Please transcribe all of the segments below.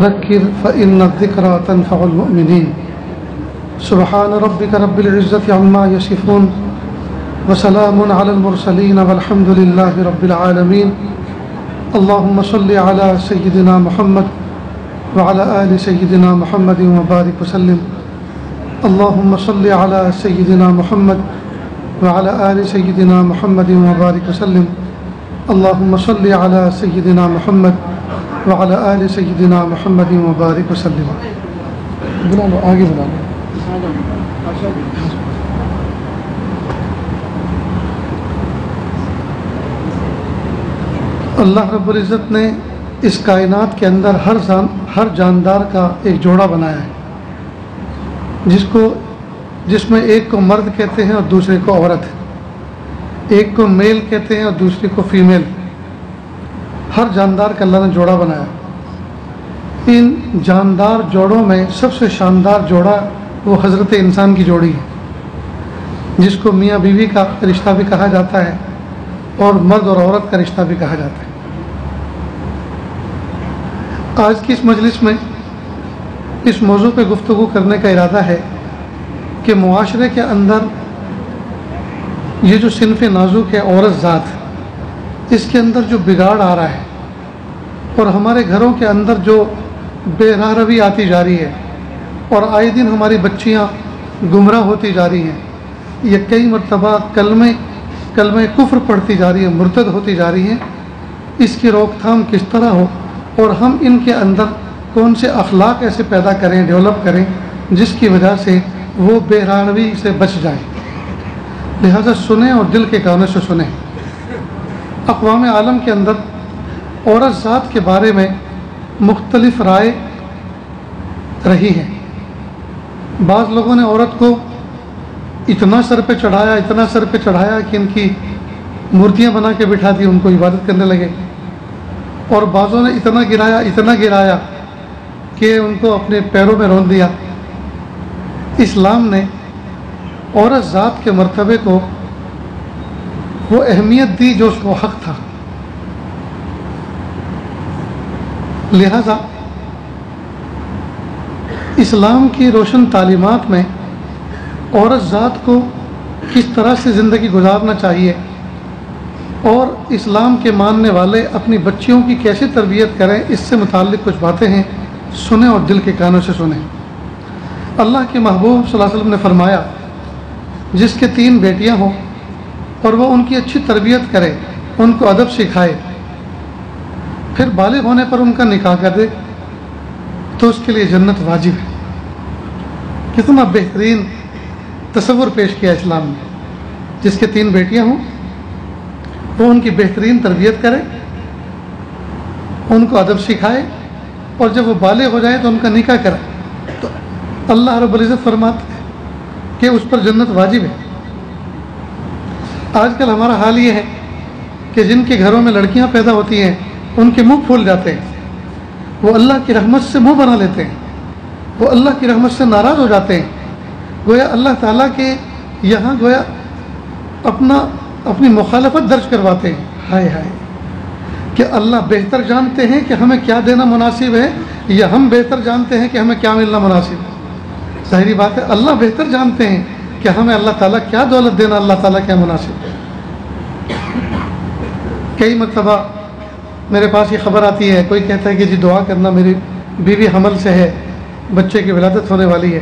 ذکر فإن الذکرى تنفع المؤمنین سبحان ربک رب العزة عما یصفون وسلام علی المرسلین والحمد للہ رب العالمین اللہم صل علی سیدنا محمد وعلى آل سیدنا محمد وبارک وسلم اللہم صل علی سیدنا محمد وعلى آل سیدنا محمد وبارک وسلم اللہم صل علی سیدنا محمد وعلى آل سیدنا محمد وبارک وسلم. بلا لو آگے بلا لو. اللہ رب العزت نے اس کائنات کے اندر ہر جاندار کا ایک جوڑا بنایا ہے جس میں ایک کو مرد کہتے ہیں اور دوسرے کو عورت، ایک کو میل کہتے ہیں اور دوسرے کو فیمیل. ہر جاندار کا اللہ نے جوڑا بنایا. ان جاندار جوڑوں میں سب سے شاندار جوڑا وہ حضرت انسان کی جوڑی ہے، جس کو میاں بیوی کا رشتہ بھی کہا جاتا ہے اور مرد اور عورت کا رشتہ بھی کہا جاتا ہے. آج کی اس مجلس میں اس موضوع پہ گفتگو کرنے کا ارادہ ہے کہ معاشرے کے اندر یہ جو صنف نازک ہے عورت ذات، اس کے اندر جو بگاڑ آ رہا ہے اور ہمارے گھروں کے اندر جو بے راہ روی آتی جا رہی ہے اور آئے دن ہماری بچیاں گمراہ ہوتی جا رہی ہیں، یہ کئی مرتبہ کلمہ کفر پڑھتی جا رہی ہے، مرتد ہوتی جا رہی ہیں، اس کی روک تھام کس طرح ہو اور ہم ان کے اندر کون سے اخلاق ایسے پیدا کریں، ڈیولپ کریں جس کی وجہ سے وہ بے راہ روی سے بچ جائیں. لہذا سنیں اور دل کے کانوں سے سنیں. اقوام عالم کے اندر عورت ذات کے بارے میں مختلف رائے رہی ہیں. بعض لوگوں نے عورت کو اتنا سر پہ چڑھایا کہ ان کی مورتیاں بنا کے بٹھا دی، ان کو عبادت کرنے لگے. اور بعضوں نے اتنا گرایا کہ ان کو اپنے پیروں میں رون دیا. اسلام نے عورت ذات کے مرتبے کو وہ اہمیت دی جو اس کو حق تھا. لہذا اسلام کی روشن تعلیمات میں عورت ذات کو کس طرح سے زندگی گزارنا چاہیے اور اسلام کے ماننے والے اپنی بچیوں کی کیسے تربیت کریں، اس سے متعلق کچھ باتیں ہیں. سنیں اور دل کے کانوں سے سنیں. اللہ کے محبوب صلی اللہ علیہ وسلم نے فرمایا جس کے 3 بیٹیاں ہوں اور وہ ان کی اچھی تربیت کرے، ان کو ادب سکھائے، پھر بالغ ہونے پر ان کا نکاح کر دے تو اس کے لیے جنت واجب ہے. کتنا بہترین تصور پیش کیا اسلام نے. جس کے 3 بیٹیاں ہوں وہ ان کی بہترین تربیت کرے، ان کو ادب سکھائے اور جب وہ بالغ ہو جائے تو ان کا نکاح کرے تو اللہ رب العزت فرماتے ہیں کہ اس پر جنت واجب ہے. آج کل ہمارا حال یہ ہے کہ جن کے گھروں میں لڑکیاں پیدا ہوتی ہیں ان کے منہ پھول جاتے ہیں، وہ اللہ کی رحمت سے منہ بنا لیتے ہیں، وہ اللہ کی رحمت سے ناراض ہو جاتے ہیں. گویا اللہ تعالیٰ کے یہاں گویا اپنی مخالفت درج کرواتے ہیں. ہائے ہائے کہ اللہ بہتر جانتے ہیں کہ ہمیں کیا دینا مناسب ہے یا ہم بہتر جانتے ہیں کہ ہمیں کیا ملنا مناسب ہے. ظاہری بات ہے اللہ بہتر جانتے ہیں کہ ہمیں اللہ تعالیٰ کیا دولت دینا اللہ تعالیٰ کیا مناسب ہے. کئی مرتبہ میرے پاس یہ خبر آتی ہے، کوئی کہتا ہے کہ جی دعا کرنا، میری بیوی حمل سے ہے، بچے کی ولادت ہونے والی ہے.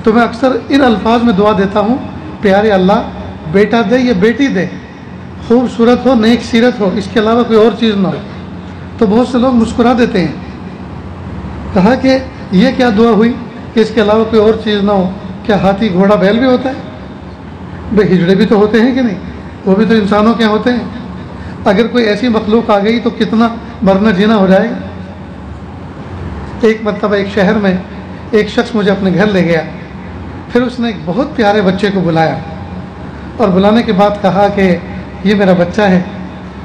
تو میں اکثر ان الفاظ میں دعا دیتا ہوں، پیارے اللہ بیٹا دے یا بیٹی دے، خوبصورت ہو، نیک سیرت ہو، اس کے علاوہ کوئی اور چیز نہ ہو. تو بہت سے لوگ مسکرا دیتے ہیں. کہا کہ یہ کیا دعا ہوئی کہ اس کے علاوہ کوئی اور چیز نہ ہو؟ کیا ہاتھی گھوڑا بیل بھی ہوتا ہے؟ بھائی ہجڑے بھی تو ہوتے ہیں کہ نہیں؟ وہ بھی تو انسانوں کے ہوتے ہیں. اگر کوئی ایسی مخلوق آ گئی تو کتنا مرنا جینا ہو جائے گا. ایک مرتبہ ایک شہر میں ایک شخص مجھے اپنے گھر لے گیا. پھر اس نے ایک بہت پیارے بچے کو بلایا اور بلانے کے بعد کہا کہ یہ میرا بچہ ہے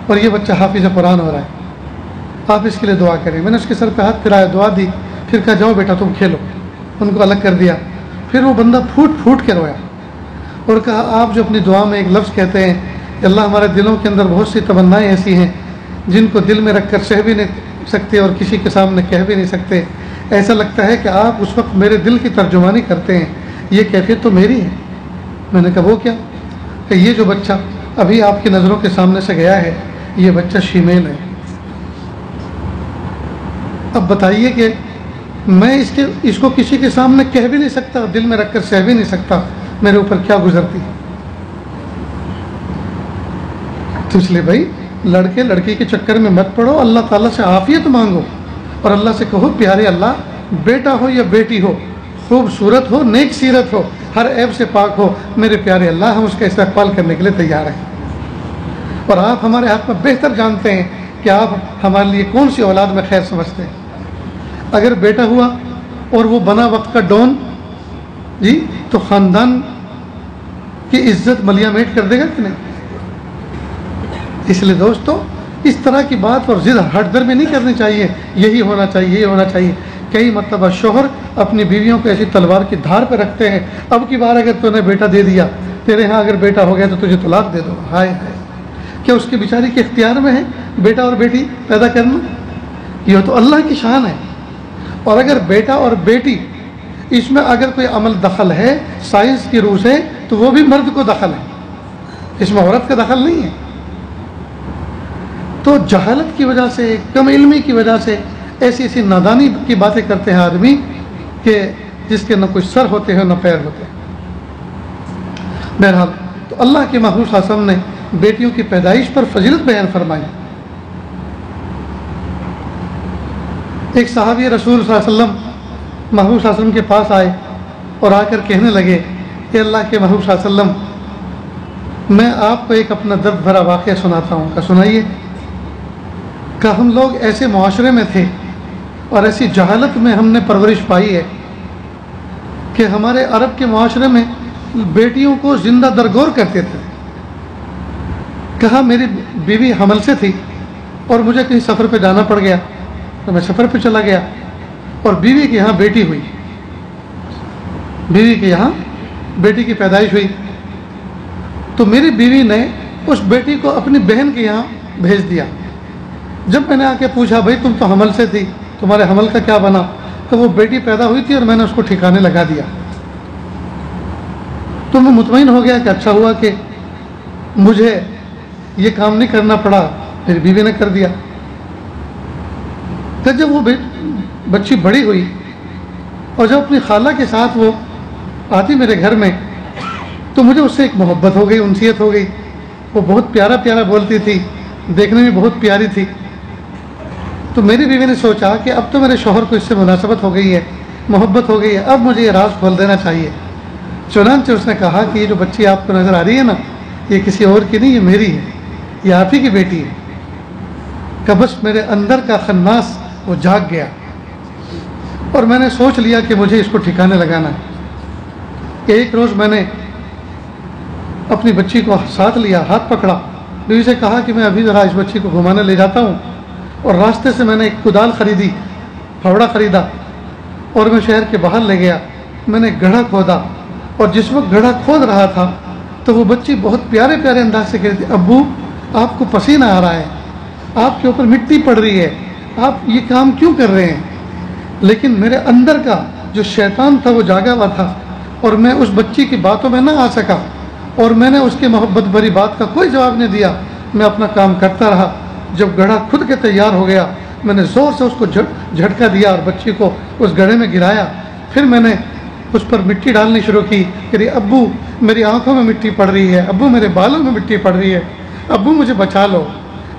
اور یہ بچہ حافظ قرآن ہو رہا ہے، آپ اس کے لیے دعا کریں. میں نے اس کے سر پہ ہاتھ پھرایا، دعا دی، پھر کہا جاؤ بیٹا تم کھیلو. ان کو الگ کر دیا. پھر وہ بندہ پھوٹ کے رویا اور کہا آپ جو اپنی دعا میں ایک لفظ کہتے ہیں کہ اللہ ہمارے دلوں کے اندر بہت سی تمنائیں ایسی ہیں جن کو دل میں رکھ کر صحابی نے سکتے اور کسی کے سامنے کہہ بھی نہیں سکتے، ایسا لگتا ہے کہ آپ اس وقت میرے دل کی ترجمانی کرتے ہیں، یہ کیفیت تو میری ہے۔ میں نے کہا وہ کیا؟ کہ یہ جو بچہ ابھی آپ کی نظروں کے سامنے سے گیا ہے، یہ بچہ شیمین ہے۔ اب بتائیے کہ میں اس کو کسی کے سامنے کہہ بھی نہیں سکتا، دل میں رکھ کر سہ بھی نہیں سکتا، میرے اوپر کیا گزرتی۔ تو اس لیے بھائی لڑکے لڑکی کے چکر میں مت پڑو، اللہ تعالیٰ سے عافیت مانگو اور اللہ سے کہو پیارے اللہ، بیٹا ہو یا بیٹی ہو، خوبصورت ہو، نیک سیرت ہو، ہر عیب سے پاک ہو، میرے پیارے اللہ ہم اس کا استقبال کرنے کے لیے تیار ہیں، اور آپ ہمارے ہاتھ میں بہتر جانتے ہیں کہ آپ ہمارے لیے کون سی اولاد میں خیر سمجھتے ہیں۔ اگر بیٹا ہوا اور وہ بنا وقت کا ڈون جی، تو خاندان کی عزت ملیا میٹ کر دے گا کہ نہیں؟ اس لیے دوستو اس طرح کی بات اور ضد ہٹ در میں نہیں کرنی چاہیے، یہی ہونا چاہیے، یہ ہونا چاہیے۔ کئی مرتبہ شوہر اپنی بیویوں کو ایسی تلوار کی دھار پہ رکھتے ہیں، اب کی بار اگر تو نے بیٹا دے دیا، تیرے ہاں اگر بیٹا ہو گیا تو تجھے طلاق دے دو۔ ہائے ہائے، کیا اس کی بیچاری کے اختیار میں ہے بیٹا اور بیٹی پیدا کرنا؟ یہ تو اللہ کی شان ہے۔ اور اگر بیٹا اور بیٹی اس میں اگر کوئی عمل دخل ہے سائنس کی روح سے، تو وہ بھی مرد کو دخل ہے، اس میں عورت کا دخل نہیں ہے۔ تو جہالت کی وجہ سے، کم علمی کی وجہ سے ایسی ایسی نادانی کی باتیں کرتے ہیں آدمی کہ جس کے نہ کوئی سر ہوتے ہیں نہ پیر ہوتے ہیں۔ بہرحال تو اللہ کے محبوب صلی اللہ علیہ وسلم نے بیٹیوں کی پیدائش پر فضیلت بیان فرمائی۔ ایک صحابی رسول صلی اللہ علیہ وسلم محبوب صلی اللہ علیہ وسلم کے پاس آئے اور آ کر کہنے لگے کہ اللہ کے محبوب صلی اللہ علیہ وسلم، میں آپ کو ایک اپنا درد بھرا واقعہ سناتا ہوں۔ کہا سنائیے۔ کہ ہم لوگ ایسے معاشرے میں تھے اور ایسی جہالت میں ہم نے پرورش پائی ہے کہ ہمارے عرب کے معاشرے میں بیٹیوں کو زندہ درگور کرتے تھے۔ کہا میری بیوی حمل سے تھی اور مجھے کہیں سفر پہ جانا پڑ گیا تو میں سفر پہ چلا گیا، اور بیوی کے یہاں بیٹی ہوئی، بیوی کے یہاں بیٹی کی پیدائش ہوئی، تو میری بیوی نے اس بیٹی کو اپنی بہن کے یہاں بھیج دیا۔ جب میں نے آ کے پوچھا بھائی تم تو حمل سے تھی، تمہارے حمل کا کیا بنا؟ تو وہ بیٹی پیدا ہوئی تھی اور میں نے اس کو ٹھکانے لگا دیا۔ تو میں مطمئن ہو گیا کہ اچھا ہوا کہ مجھے یہ کام نہیں کرنا پڑا، میری بیوی نے کر دیا۔ پھر جب وہ بچی بڑی ہوئی اور جب اپنی خالہ کے ساتھ وہ آتی میرے گھر میں، تو مجھے اس سے ایک محبت ہو گئی، انسیت ہو گئی۔ وہ بہت پیارا پیارا بولتی تھی، دیکھنے میں بہت پیاری تھی۔ تو میری بیوی نے سوچا کہ اب تو میرے شوہر کو اس سے مناسبت ہو گئی ہے، محبت ہو گئی ہے، اب مجھے یہ راز کھول دینا چاہیے۔ چنانچہ اس نے کہا کہ یہ جو بچی آپ کو نظر آ رہی ہے نا، یہ کسی اور کی نہیں، یہ میری ہے، یہ آپ ہی کی بیٹی ہے۔ کہ بس میرے اندر کا خناس وہ جاگ گیا اور میں نے سوچ لیا کہ مجھے اس کو ٹھکانے لگانا ہے۔ ایک روز میں نے اپنی بچی کو ساتھ لیا، ہاتھ پکڑا، بیوی سے کہا کہ میں ابھی ذرا اس بچی کو گھمانے لے جاتا ہوں، اور راستے سے میں نے ایک کدال خریدی، پھاوڑا خریدا، اور میں شہر کے باہر لے گیا۔ میں نے گڑھا کھودا، اور جس وقت گڑھا کھود رہا تھا تو وہ بچی بہت پیارے پیارے انداز سے کہتی تھی، ابو آپ کو پسینہ آ رہا ہے، آپ کے اوپر مٹی پڑ رہی ہے، آپ یہ کام کیوں کر رہے ہیں؟ لیکن میرے اندر کا جو شیطان تھا وہ جاگا ہوا تھا، اور میں اس بچی کی باتوں میں نہ آ سکا، اور میں نے اس کی محبت بھری بات کا کوئی جواب نہیں دیا۔ میں اپنا کام کرتا رہا۔ جب گڑھا خود کے تیار ہو گیا، میں نے زور سے اس کو جھٹکا دیا اور بچی کو اس گڑھے میں گرایا۔ پھر میں نے اس پر مٹی ڈالنی شروع کی کہ ابو میری آنکھوں میں مٹی پڑ رہی ہے، ابو میرے بالوں میں مٹی پڑ رہی ہے، ابو مجھے بچا لو۔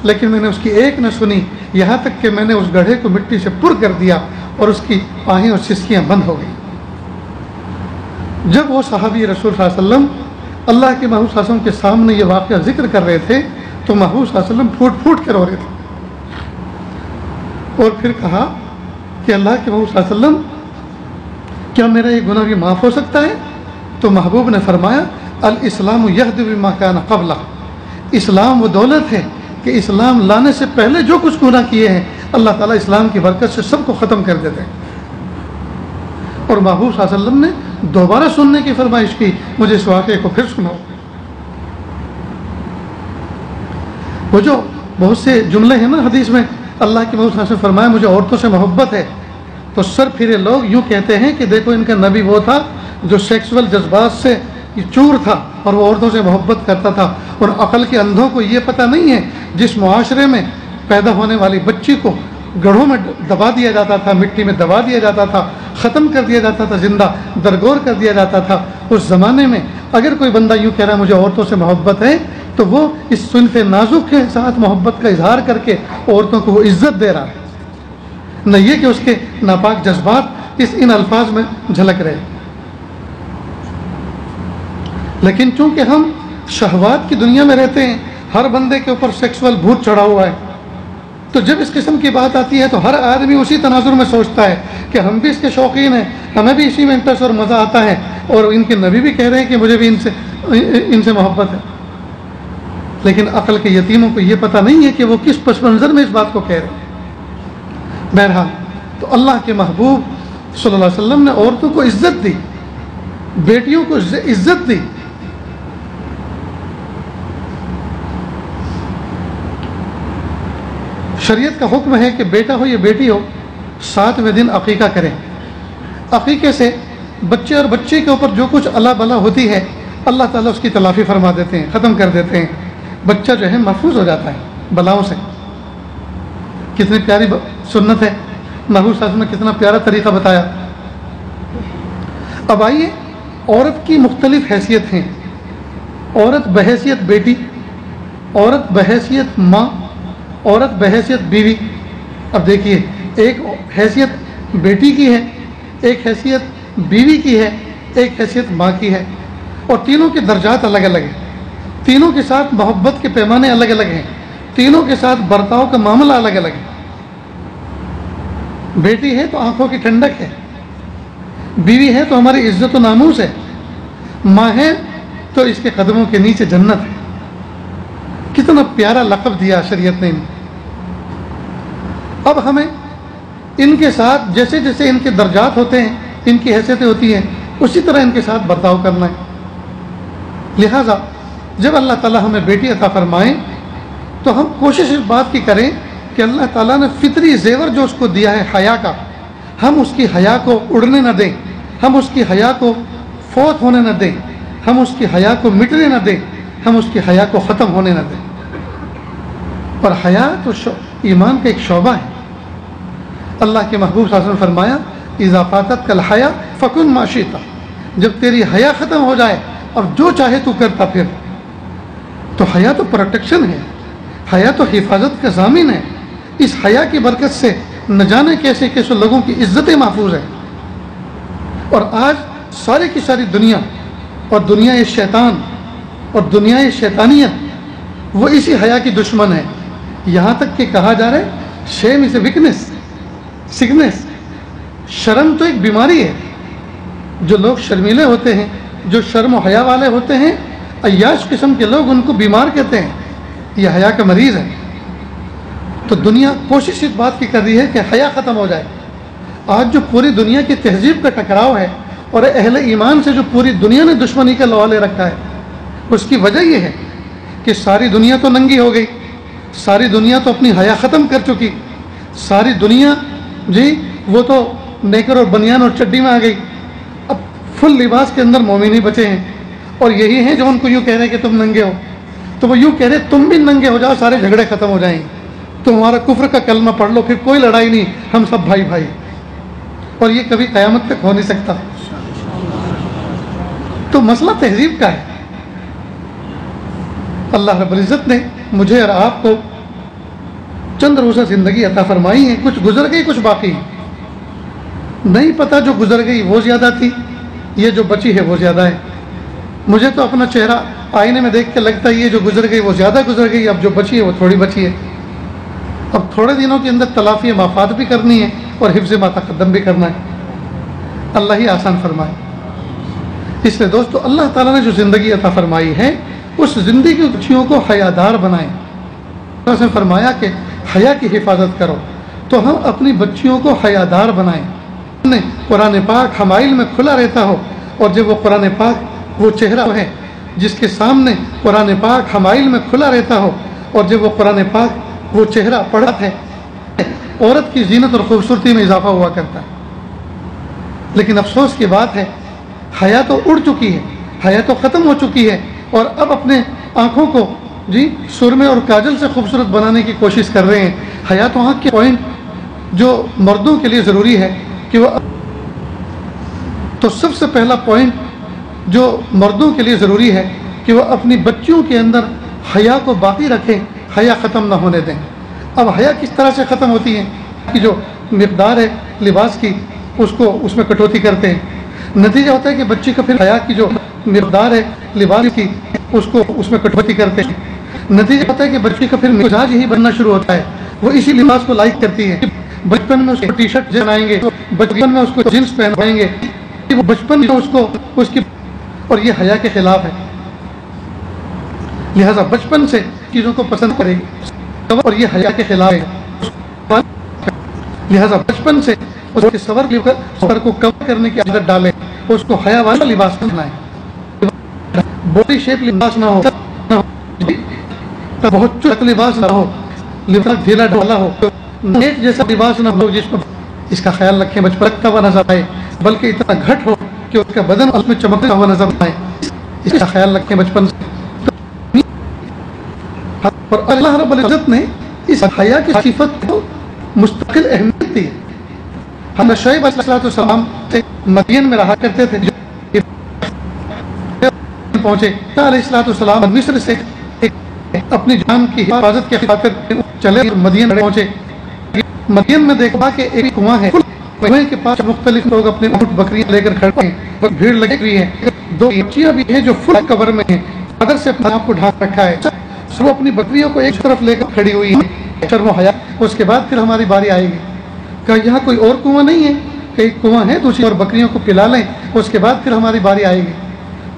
لیکن میں نے اس کی ایک نہ سنی، یہاں تک کہ میں نے اس گڑھے کو مٹی سے پر کر دیا اور اس کی آہیں اور سسکیاں بند ہو گئیں۔ جب وہ صحابی رسول صلی اللہ علیہ وسلم اللہ کے محبوب صلی اللہ علیہ وسلم کے سامنے یہ واقعہ ذکر کر رہے تھے تو محبوب صلی اللہ علیہ وسلم پھوٹ پھوٹ کر رو رہے تھے، اور پھر کہا کہ اللہ کے محبوب صلی اللہ علیہ وسلم کیا میرا یہ گناہ بھی معاف ہو سکتا ہے؟ تو محبوب نے فرمایا الاسلام یہدم بما کان قبلہ، اسلام وہ دولت ہے کہ اسلام لانے سے پہلے جو کچھ گناہ کیے ہیں اللہ تعالیٰ اسلام کی برکت سے سب کو ختم کر دیتے ہیں۔ اور محبوب صلی اللہ علیہ وسلم نے دوبارہ سننے کی فرمائش کی، مجھے اس واقعے کو پھر سناؤ۔ وہ جو بہت سے جملے ہیں نا حدیث میں اللہ کے محبوب صلی اللہ علیہ وسلم نے فرمایا مجھے عورتوں سے محبت ہے، تو سر پھرے لوگ یوں کہتے ہیں کہ دیکھو ان کا نبی وہ تھا جو سیکسول جذبات سے چور تھا اور وہ عورتوں سے محبت کرتا تھا۔ اور عقل کے اندھوں کو یہ پتہ نہیں ہے جس معاشرے میں پیدا ہونے والی بچی کو گڑھوں میں دبا دیا جاتا تھا، مٹی میں دبا دیا جاتا تھا، ختم کر دیا جاتا تھا، زندہ درگور کر دیا جاتا تھا، اس زمانے میں اگر کوئی بندہ یوں کہہ رہا ہے مجھے عورتوں سے محبت ہے تو وہ اس صنف نازک کے ساتھ محبت کا اظہار کر کے عورتوں کو وہ عزت دے رہا ہے، نہ یہ کہ اس کے ناپاک جذبات ان الفاظ میں جھلک رہے۔ لیکن چونکہ ہم شہوات کی دنیا میں رہتے ہیں، ہر بندے کے اوپر سیکسول بھوت چڑھا ہوا ہے، تو جب اس قسم کی بات آتی ہے تو ہر آدمی اسی تناظر میں سوچتا ہے کہ ہم بھی اس کے شوقین ہیں، ہمیں بھی اسی میں انٹرسٹ اور مزہ آتا ہے، اور ان کے نبی بھی کہہ رہے ہیں کہ مجھے بھی ان سے محبت ہے۔ لیکن عقل کے یتیموں کو یہ پتہ نہیں ہے کہ وہ کس پس منظر میں اس بات کو کہہ رہے ہیں۔ بہرحال تو اللہ کے محبوب صلی اللہ علیہ وسلم نے عورتوں کو عزت دی، بیٹیوں کو عزت دی۔ شریعت کا حکم ہے کہ بیٹا ہو یا بیٹی ہو 7ویں دن عقیقہ کریں۔ عقیقے سے بچے اور بچے کے اوپر جو کچھ اللہ بلا ہوتی ہے اللہ تعالیٰ اس کی تلافی فرما دیتے ہیں، ختم کر دیتے ہیں، بچہ جو ہے محفوظ ہو جاتا ہے بلاؤں سے۔ کتنی پیاری سنت ہے، محبوب صلی اللہ علیہ وسلم نے کتنا پیارا طریقہ بتایا۔ اب آئیے، عورت کی مختلف حیثیت ہیں، عورت بحیثیت بیٹی، عورت بحیثیت ماں، عورت بحیثیت بیوی۔ اب دیکھیے، ایک حیثیت بیٹی کی ہے، ایک حیثیت بیوی کی ہے، ایک حیثیت ماں کی ہے، اور تینوں کے درجات الگ الگ ہیں، تینوں کے ساتھ محبت کے پیمانے الگ الگ ہیں، تینوں کے ساتھ برتاؤ کا معاملہ الگ الگ ہے۔ بیٹی ہے تو آنکھوں کی ٹھنڈک ہے، بیوی ہے تو ہماری عزت و ناموس ہے، ماں ہے تو اس کے قدموں کے نیچے جنت ہے۔ کتنا پیارا لقب دیا شریعت نے۔ اب ہمیں ان کے ساتھ جیسے جیسے ان کے درجات ہوتے ہیں، ان کی حیثیتیں ہوتی ہیں، اسی طرح ان کے ساتھ برتاؤ کرنا ہے۔ لہٰذا جب اللہ تعالیٰ ہمیں بیٹی عطا فرمائیں تو ہم کوشش اس بات کی کریں کہ اللہ تعالیٰ نے فطری زیور جو اس کو دیا ہے حیا کا، ہم اس کی حیا کو اڑنے نہ دیں، ہم اس کی حیا کو فوت ہونے نہ دیں، ہم اس کی حیا کو مٹنے نہ دیں، ہم اس کی حیا کو ختم ہونے نہ دیں۔ اور حیا تو ایمان کا ایک شعبہ ہے۔ اللہ کے محبوب صلی اللہ علیہ وسلم نے فرمایا اذا فاتت کل حیا فکن ما شئت، جب تیری حیا ختم ہو جائے اب جو چاہے تو کرتا پھر۔ تو حیا تو پروٹیکشن ہے، حیا تو حفاظت کا ضامن ہے۔ اس حیا کی برکت سے نہ جانے کیسے کیسے لوگوں کی عزتیں محفوظ ہیں۔ اور آج ساری کی ساری دنیا اور دنیا شیطان اور دنیا شیطانیت وہ اسی حیا کی دشمن ہے۔ یہاں تک کہ کہا جا رہا ہے شیم از اے ویکنیس، سکنس۔ شرم تو ایک بیماری ہے، جو لوگ شرمیلے ہوتے ہیں، جو شرم و حیا والے ہوتے ہیں، عیاش قسم کے لوگ ان کو بیمار کہتے ہیں، یہ حیا کا مریض ہے۔ تو دنیا کوشش اس بات کی کر رہی ہے کہ حیا ختم ہو جائے۔ آج جو پوری دنیا کی تہذیب کا ٹکراؤ ہے اور اہل ایمان سے جو پوری دنیا نے دشمنی کا لوا لے رکھا ہے، اس کی وجہ یہ ہے کہ ساری دنیا تو ننگی ہو گئی، ساری دنیا تو اپنی حیا ختم کر چکی، ساری دنیا جی وہ تو نیکر اور بنیان اور چڈی میں آ گئی، اب فل لباس کے اندر مومن ہی بچے ہیں، اور یہی ہیں جو ان کو یوں کہہ رہے ہیں کہ تم ننگے ہو، تو وہ یوں کہہ رہے تم بھی ننگے ہو جاؤ، سارے جھگڑے ختم ہو جائیں گے، تمہارا کفر کا کلمہ پڑھ لو، پھر کوئی لڑائی نہیں، ہم سب بھائی بھائی۔ اور یہ کبھی قیامت تک ہو نہیں سکتا۔ تو مسئلہ تہذیب کا ہے۔ اللہ رب العزت نے مجھے اور آپ کو چند روزہ زندگی عطا فرمائی ہے، کچھ گزر گئی کچھ باقی ہے، نہیں پتہ جو گزر گئی وہ زیادہ تھی، یہ جو بچی ہے وہ زیادہ ہے۔ مجھے تو اپنا چہرہ آئینے میں دیکھ کے لگتا ہے یہ جو گزر گئی وہ زیادہ گزر گئی، اب جو بچی ہے وہ تھوڑی بچی ہے۔ اب تھوڑے دنوں کے اندر تلافی مافات بھی کرنی ہے اور حفظ ما تقدم بھی کرنا ہے، اللہ ہی آسان فرمائے۔ اس لیے دوستو، اللہ تعالیٰ نے جو زندگی عطا فرمائی ہے اس زندگی کی بچیوں کو حیادار بنائیں۔ اللہ نے فرمایا کہ حیا کی حفاظت کرو، تو ہم اپنی بچیوں کو حیادار بنائیں۔ قرآن پاک حمائل میں کھلا رہتا ہو، اور جب وہ قرآن پاک وہ چہرہ ہے جس کے سامنے قرآن پاک حمائل میں کھلا رہتا ہو، اور جب وہ قرآن پاک وہ چہرہ پڑھا ہے عورت کی زینت اور خوبصورتی میں اضافہ ہوا کرتا ہے. لیکن افسوس کی بات ہے حیا تو اڑ چکی ہے, حیا تو ختم ہو چکی ہے, اور اب اپنے آنکھوں کو سرمے اور کاجل سے خوبصورت بنانے کی کوشش کر رہے ہیں. حیا تو آنکھ کے پوائنٹ جو مردوں کے لیے ضروری ہے کہ وہ, تو سب سے پہلا پوائنٹ جو مردوں کے لیے ضروری ہے کہ وہ اپنی بچیوں کے اندر حیا کو باقی رکھیں, حیا ختم نہ ہونے دیں. اب حیا کس طرح سے ختم ہوتی ہے کہ جو مقدار ہے لباس کی اس میں کٹوتی کرتے ہیں. نتیجہ ہوتا ہے کہ بچی کا پھر حیا کی جو مقدار ہے لباس کی اس میں کٹوتی کرتے ہیں. نتیجہ ہوتا ہے کہ بچی کا پھر مزاج یہی بننا شروع ہوتا ہے, وہ اسی لباس کو لائک کرتی ہے. بچپن میں اس کو ٹی شرٹ پہنائیں گے, بچپن میں اس کو جینس پہنائیں گے, وہ بچپن میں اس کی, اور یہ حیا کے خلاف ہے. لہذا بچپن سے چیزوں کو پسند کرے گی اور یہ حیا کے خلاف ہے. لہذا بچپن سے اس کے سر کو کور کرنے کی عادت ڈالے, اس کو حیا والا لباس پہنائے. باڈی شیپ لباس نہ ہو, بہت چست لباس نہ ہو, لباس ڈھیلا ڈھالا ہو, نیٹ جیسا لباس نہ ہو جس پر اس کا خیال رکھیں بچپن لگتا ہوا نظر آئے, بلکہ اتنا گھٹ ہو کہ اس کا بدن اس میں چمکتا ہوا نظر آئے. اس کا خیال رکھیں بچپن سے. اور اللہ رب العزت نے اس حیا کی صفت کو مستقل اہمیت دی. ہم شعیب علیہ السلام مدین میں رہا کرتے تھے, پہنچے علیہ السلام مصر سے اپنی جان کی حفاظت کی خاطر چلے مدین پہنچے. مدین میں دیکھا کہ ایک کنواں ہے, کنویں کے پاس مختلف لوگ اپنے اونٹ بکریاں لے کر کھڑے ہیں, بھیڑ لگی ہوئی ہے. 2 بچیاں بھی ہیں جو فل کور میں ہیں, چادر سے اپنے آپ کو ڈھانپ رکھا ہے. وہ اپنی بکریوں کو ایک طرف لے کر کھڑی ہوئی ہیں, شرم و حیا. اس کے بعد پھر ہماری باری آئے گی. کہا یہاں کوئی اور کنواں نہیں ہے؟ کہ ایک کنواں ہے, دوسری اور بکریوں کو پلا لیں, اس کے بعد پھر ہماری باری آئے گی.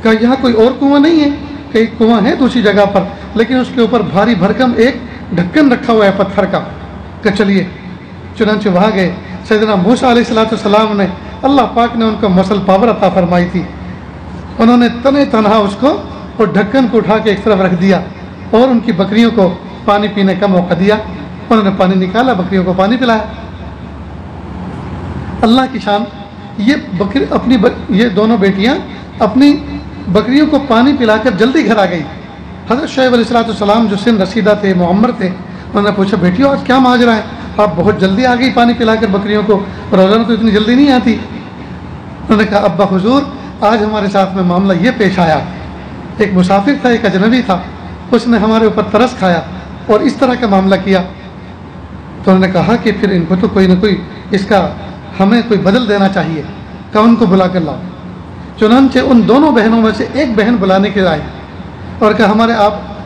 کہا یہاں کوئی اور کنواں نہیں ہے؟ کہ ایک کنواں ہے دوسری جگہ پر, لیکن اس کے اوپر بھاری بھرکم ایک ڈھکن رکھا ہوا ہے پتھر کا. کہ چلیے, چنانچہ وہاں گئے. سیدنا موسیٰ علیہ السلام نے, اللہ پاک نے ان کو مسل پاور عطا فرمائی تھی. انہوں نے تنے تنہا اس کو اور ڈھکن کو اٹھا کے ایک طرف رکھ دیا اور ان کی بکریوں کو پانی پینے کا موقع دیا. انہوں نے پانی نکالا, بکریوں کو پانی پلایا. اللہ کی شان, یہ دونوں بیٹیاں اپنی بکریوں کو پانی پلا کر جلدی گھر آ گئی. حضرت شعیب علیہ السلام جو سن رسیدہ تھے, معمر تھے, انہوں نے پوچھا بیٹیوں آج کیا ماجرا ہے, آپ بہت جلدی آ گئی پانی پلا کر بکریوں کو, روزانہ تو اتنی جلدی نہیں آتی. انہوں نے کہا ابا حضور آج ہمارے ساتھ میں معاملہ یہ پیش آیا, ایک مسافر تھا, ایک اجنبی تھا, اس نے ہمارے اوپر ترس کھایا اور اس طرح کا معاملہ کیا. تو انہوں نے کہا کہ پھر ان کو تو کوئی نہ کوئی اس کا ہمیں کوئی بدل دینا چاہیے, کہ ان کو بلا کر لاؤ. چنانچہ ان دونوں بہنوں میں سے ایک بہن بلانے کے آئے اور کہا ہمارے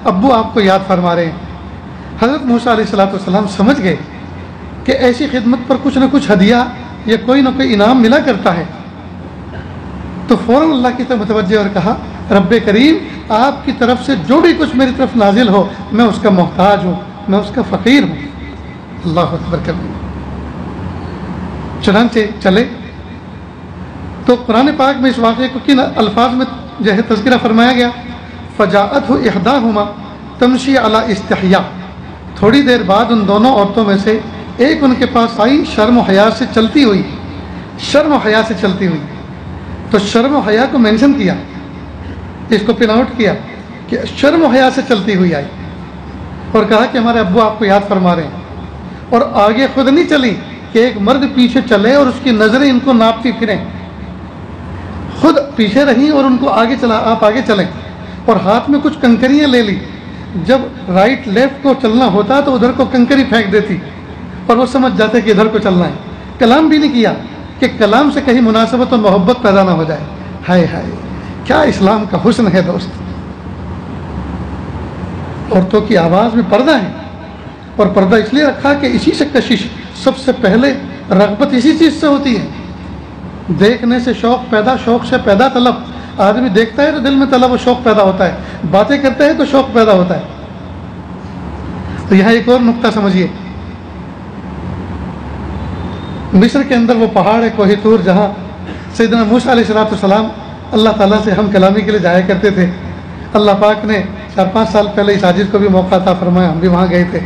ابو آپ کو یاد فرما رہے ہیں. حضرت موسیٰ علیہ السلام سمجھ گئے کہ ایسی خدمت پر کچھ نہ کچھ ہدیہ یا کوئی نہ کوئی انعام ملا کرتا ہے. تو فوراً اللہ کی طرف متوجہ اور کہا رب کریم آپ کی طرف سے جو بھی کچھ میری طرف نازل ہو میں اس کا محتاج ہوں, میں اس کا فقیر ہوں. اللہ اکبر کریں. چنانچہ چلے تو قرآن پاک میں اس واقعے کو کن الفاظ میں جو ہے تذکرہ فرمایا گیا, فجاءتہ احداہما تمشی علی استحیاء. تھوڑی دیر بعد ان دونوں عورتوں میں سے ایک ان کے پاس آئی شرم و حیا سے چلتی ہوئی, شرم و حیا سے چلتی ہوئی. تو شرم و حیا کو مینشن کیا, اس کو پن آؤٹ کیا کہ شرم و حیا سے چلتی ہوئی آئی اور کہا کہ ہمارے ابو آپ کو یاد فرما رہے ہیں. اور آگے خود نہیں چلی کہ ایک مرد پیچھے چلے اور اس کی نظریں ان کو ناپتی پھریں, خود پیچھے رہیں اور ان کو آگے چلا, آپ آگے چلیں. اور ہاتھ میں کچھ کنکریاں لے لی, جب رائٹ لیفٹ کو چلنا ہوتا تو ادھر کو کنکری پھینک دیتی اور وہ سمجھ جاتے کہ ادھر کو چلنا ہے. کلام بھی نہیں کیا کہ کلام سے کہیں مناسبت اور محبت پیدا نہ ہو جائے. ہائے ہائے کیا اسلام کا حسن ہے دوست. عورتوں کی آواز میں پردہ ہے, اور پردہ اس لیے رکھا کہ اسی سے کشش, سب سے پہلے رغبت اسی چیز سے ہوتی ہے. دیکھنے سے شوق پیدا, شوق سے پیدا طلب. آدمی دیکھتا ہے تو دل میں طلب و شوق پیدا ہوتا ہے, باتیں کرتے ہیں تو شوق پیدا ہوتا ہے. تو یہاں ایک اور نقطہ سمجھیے, مصر کے اندر وہ پہاڑ ہے کوہ طور, جہاں سیدنا موسیٰ علیہ السلام اللہ تعالیٰ سے ہم کلامی کے لیے جایا کرتے تھے. اللہ پاک نے 4-5 سال پہلے اس عاجز کو بھی موقع عطا فرمایا, ہم بھی وہاں گئے تھے.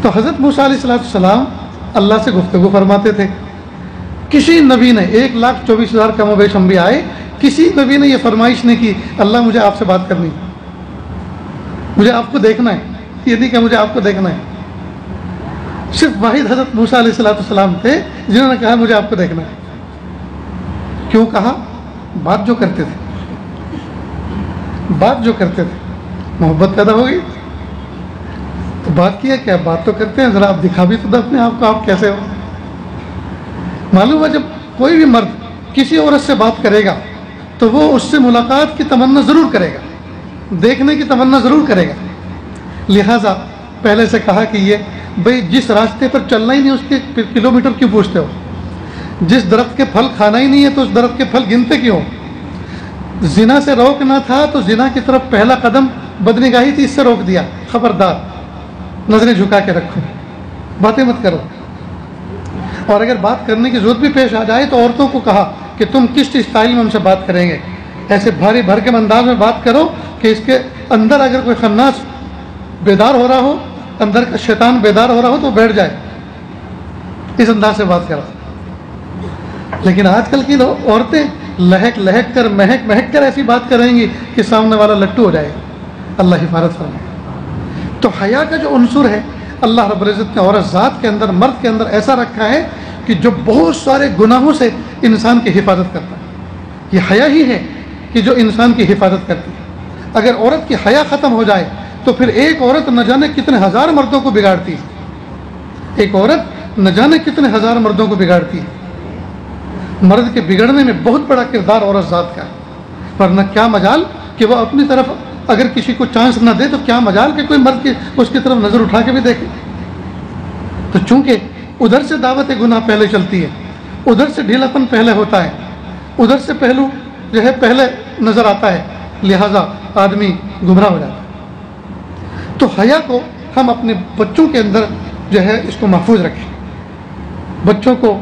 تو حضرت موسیٰ علیہ السلام اللہ سے گفتگو فرماتے تھے. کسی نبی نے 1,24,000 کم و بیش انبیاء آئے, کسی نبی نے یہ فرمائش نہیں کی اللہ مجھے آپ سے بات کرنی, مجھے آپ کو دیکھنا ہے, یہ نہیں کہ مجھے آپ کو دیکھنا ہے. صرف واحد حضرت موسیٰ علیہ السلام تھے جنہوں نے کہا مجھے آپ کو دیکھنا ہے. کیوں کہا؟ بات جو کرتے تھے, بات جو کرتے تھے, محبت پیدا ہو گئی تو بات کیا, کیا بات تو کرتے ہیں, ذرا آپ دکھا بھی تو دو اپنے آپ کو آپ کیسے ہو. معلوم ہے جب کوئی بھی مرد کسی عورت سے بات کرے گا تو وہ اس سے ملاقات کی تمنا ضرور کرے گا, دیکھنے کی تمنا ضرور کرے گا. لہٰذا پہلے سے کہا کہ یہ بھئی جس راستے پر چلنا ہی نہیں اس کے کلومیٹر کیوں پوچھتے ہو, جس درخت کے پھل کھانا ہی نہیں ہے تو اس درخت کے پھل گنتے کیوں. زنا سے روکنا تھا تو زنا کی طرف پہلا قدم بدنگاہی تھی, اس سے روک دیا, خبردار نظریں جھکا کے رکھو, باتیں مت کرو. اور اگر بات کرنے کی ضرورت بھی پیش آ جائے تو عورتوں کو کہا کہ تم کس اسٹائل میں ہم سے بات کریں گے, ایسے بھاری بھرکم انداز میں بات کرو کہ اس کے اندر اگر کوئی خناس بیدار ہو رہا ہو, اندر کا شیطان بیدار ہو رہا ہو تو بیٹھ جائے, اس انداز سے بات کرو. لیکن آج کل کی عورتیں لہک لہک کر مہک مہک کر ایسی بات کریں گی کہ سامنے والا لٹو ہو جائے. اللہ حفاظت فرمائے. تو حیا کا جو عنصر ہے اللہ رب العزت نے عورت ذات کے اندر, مرد کے اندر ایسا رکھا ہے کہ جو بہت سارے گناہوں سے انسان کی حفاظت کرتا ہے. یہ حیا ہی ہے کہ جو انسان کی حفاظت کرتی ہے. اگر عورت کی حیا ختم ہو جائے تو پھر ایک عورت نہ جانے کتنے ہزار مردوں کو بگاڑتی ہے, ایک عورت نہ جانے کتنے ہزار مردوں کو بگاڑتی ہے. مرد کے بگڑنے میں بہت بڑا کردار عورت ذات کا ہے, ورنہ کیا مجال کہ وہ اپنی طرف اگر کسی کو چانس نہ دے تو کیا مجال کہ کوئی مرد اس کی طرف نظر اٹھا کے بھی دیکھے. تو چونکہ ادھر سے دعوت گناہ پہلے چلتی ہے, ادھر سے ڈھیلاپن پہلے ہوتا ہے, ادھر سے پہلو جو ہے پہلے نظر آتا ہے, لہٰذا آدمی گمراہ ہو جاتا ہے. تو حیا کو ہم اپنے بچوں کے اندر جو ہے اس کو محفوظ رکھیں. بچوں کو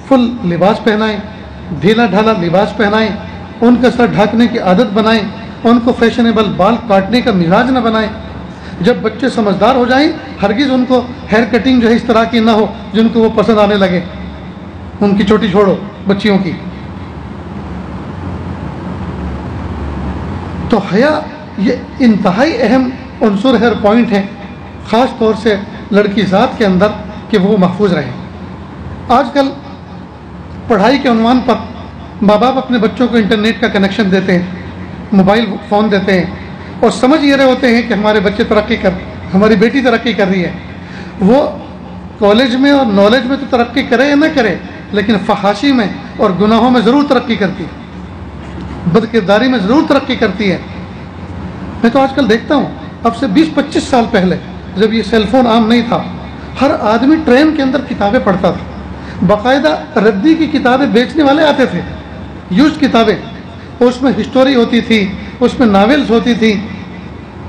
فل لباس پہنائیں, ڈھیلا ڈھالا لباس پہنائیں, ان کا سر ڈھانکنے کی عادت بنائیں, ان کو فیشنیبل بال کاٹنے کا مزاج نہ بنائیں. جب بچے سمجھدار ہو جائیں ہرگز ان کو ہیئر کٹنگ جو ہے اس طرح کی نہ ہو جن کو وہ پسند آنے لگے, ان کی چوٹی چھوڑو بچیوں کی. تو حیا یہ انتہائی اہم عنصر ہے اور پوائنٹ ہے, خاص طور سے لڑکی ذات کے اندر کہ وہ محفوظ رہے. آج کل پڑھائی کے عنوان پر ماں باپ اپنے بچوں کو انٹرنیٹ کا کنیکشن دیتے ہیں, موبائل فون دیتے ہیں, اور سمجھ یہ رہے ہوتے ہیں کہ ہمارے بچے ہماری بیٹی ترقی کر رہی ہے. وہ کالج میں اور نالج میں تو ترقی کرے یا نہ کرے, لیکن فحاشی میں اور گناہوں میں ضرور ترقی کرتی ہے, بد کرداری میں ضرور ترقی کرتی ہے. میں تو آج کل دیکھتا ہوں, اب سے 20-25 سال پہلے جب یہ سیل فون عام نہیں تھا, ہر آدمی ٹرین کے اندر کتابیں پڑھتا تھا. باقاعدہ ردی کی کتابیں بیچنے والے آتے تھے, یوزڈ کتابیں, اس میں ہسٹوری ہوتی تھی, اس میں ناولز ہوتی تھی,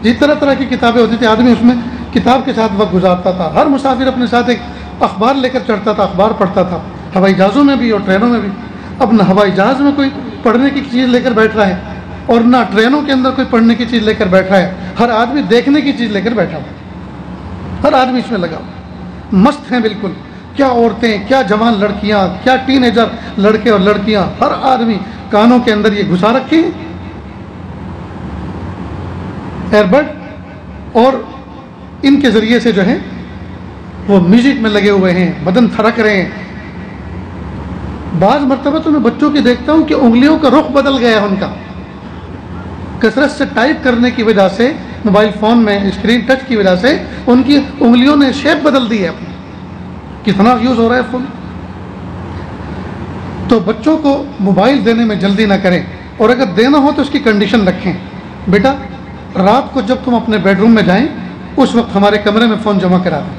جس طرح طرح کی کتابیں ہوتی تھیں. آدمی اس میں کتاب کے ساتھ وقت گزارتا تھا. ہر مسافر اپنے ساتھ ایک اخبار لے کر چڑھتا تھا, اخبار پڑھتا تھا, ہوائی جہازوں میں بھی اور ٹرینوں میں بھی. اب نہ ہوائی جہاز میں کوئی پڑھنے کی چیز لے کر بیٹھ رہا ہے اور نہ ٹرینوں کے اندر کوئی پڑھنے کی چیز لے کر بیٹھا ہے. ہر آدمی دیکھنے کی چیز لے کر بیٹھا ہوا, ہر آدمی اس میں لگا ہوا, مست ہیں بالکل. کیا عورتیں, کیا جوان لڑکیاں, کیا ٹین ایجر لڑکے اور لڑکیاں, ہر آدمی کانوں کے اندر یہ گھسا رکھے ہیں ایئر بڈ, اور ان کے ذریعے سے جو ہے وہ میوزک میں لگے ہوئے ہیں, بدن تھرک رہے ہیں. بعض مرتبہ تو میں بچوں کی دیکھتا ہوں کہ انگلیوں کا رخ بدل گیا ہے ان کا, کثرت سے ٹائپ کرنے کی وجہ سے, موبائل فون میں اسکرین ٹچ کی وجہ سے ان کی انگلیوں نے شیپ بدل دی ہے اپنی. کتنا یوز ہو رہا ہے فون. تو بچوں کو موبائل دینے میں جلدی نہ کریں, اور اگر دینا ہو تو اس کی کنڈیشن رکھیں. بیٹا رات کو جب تم اپنے بیڈ روم میں جائیں اس وقت ہمارے کمرے میں فون جمع کرا دیں.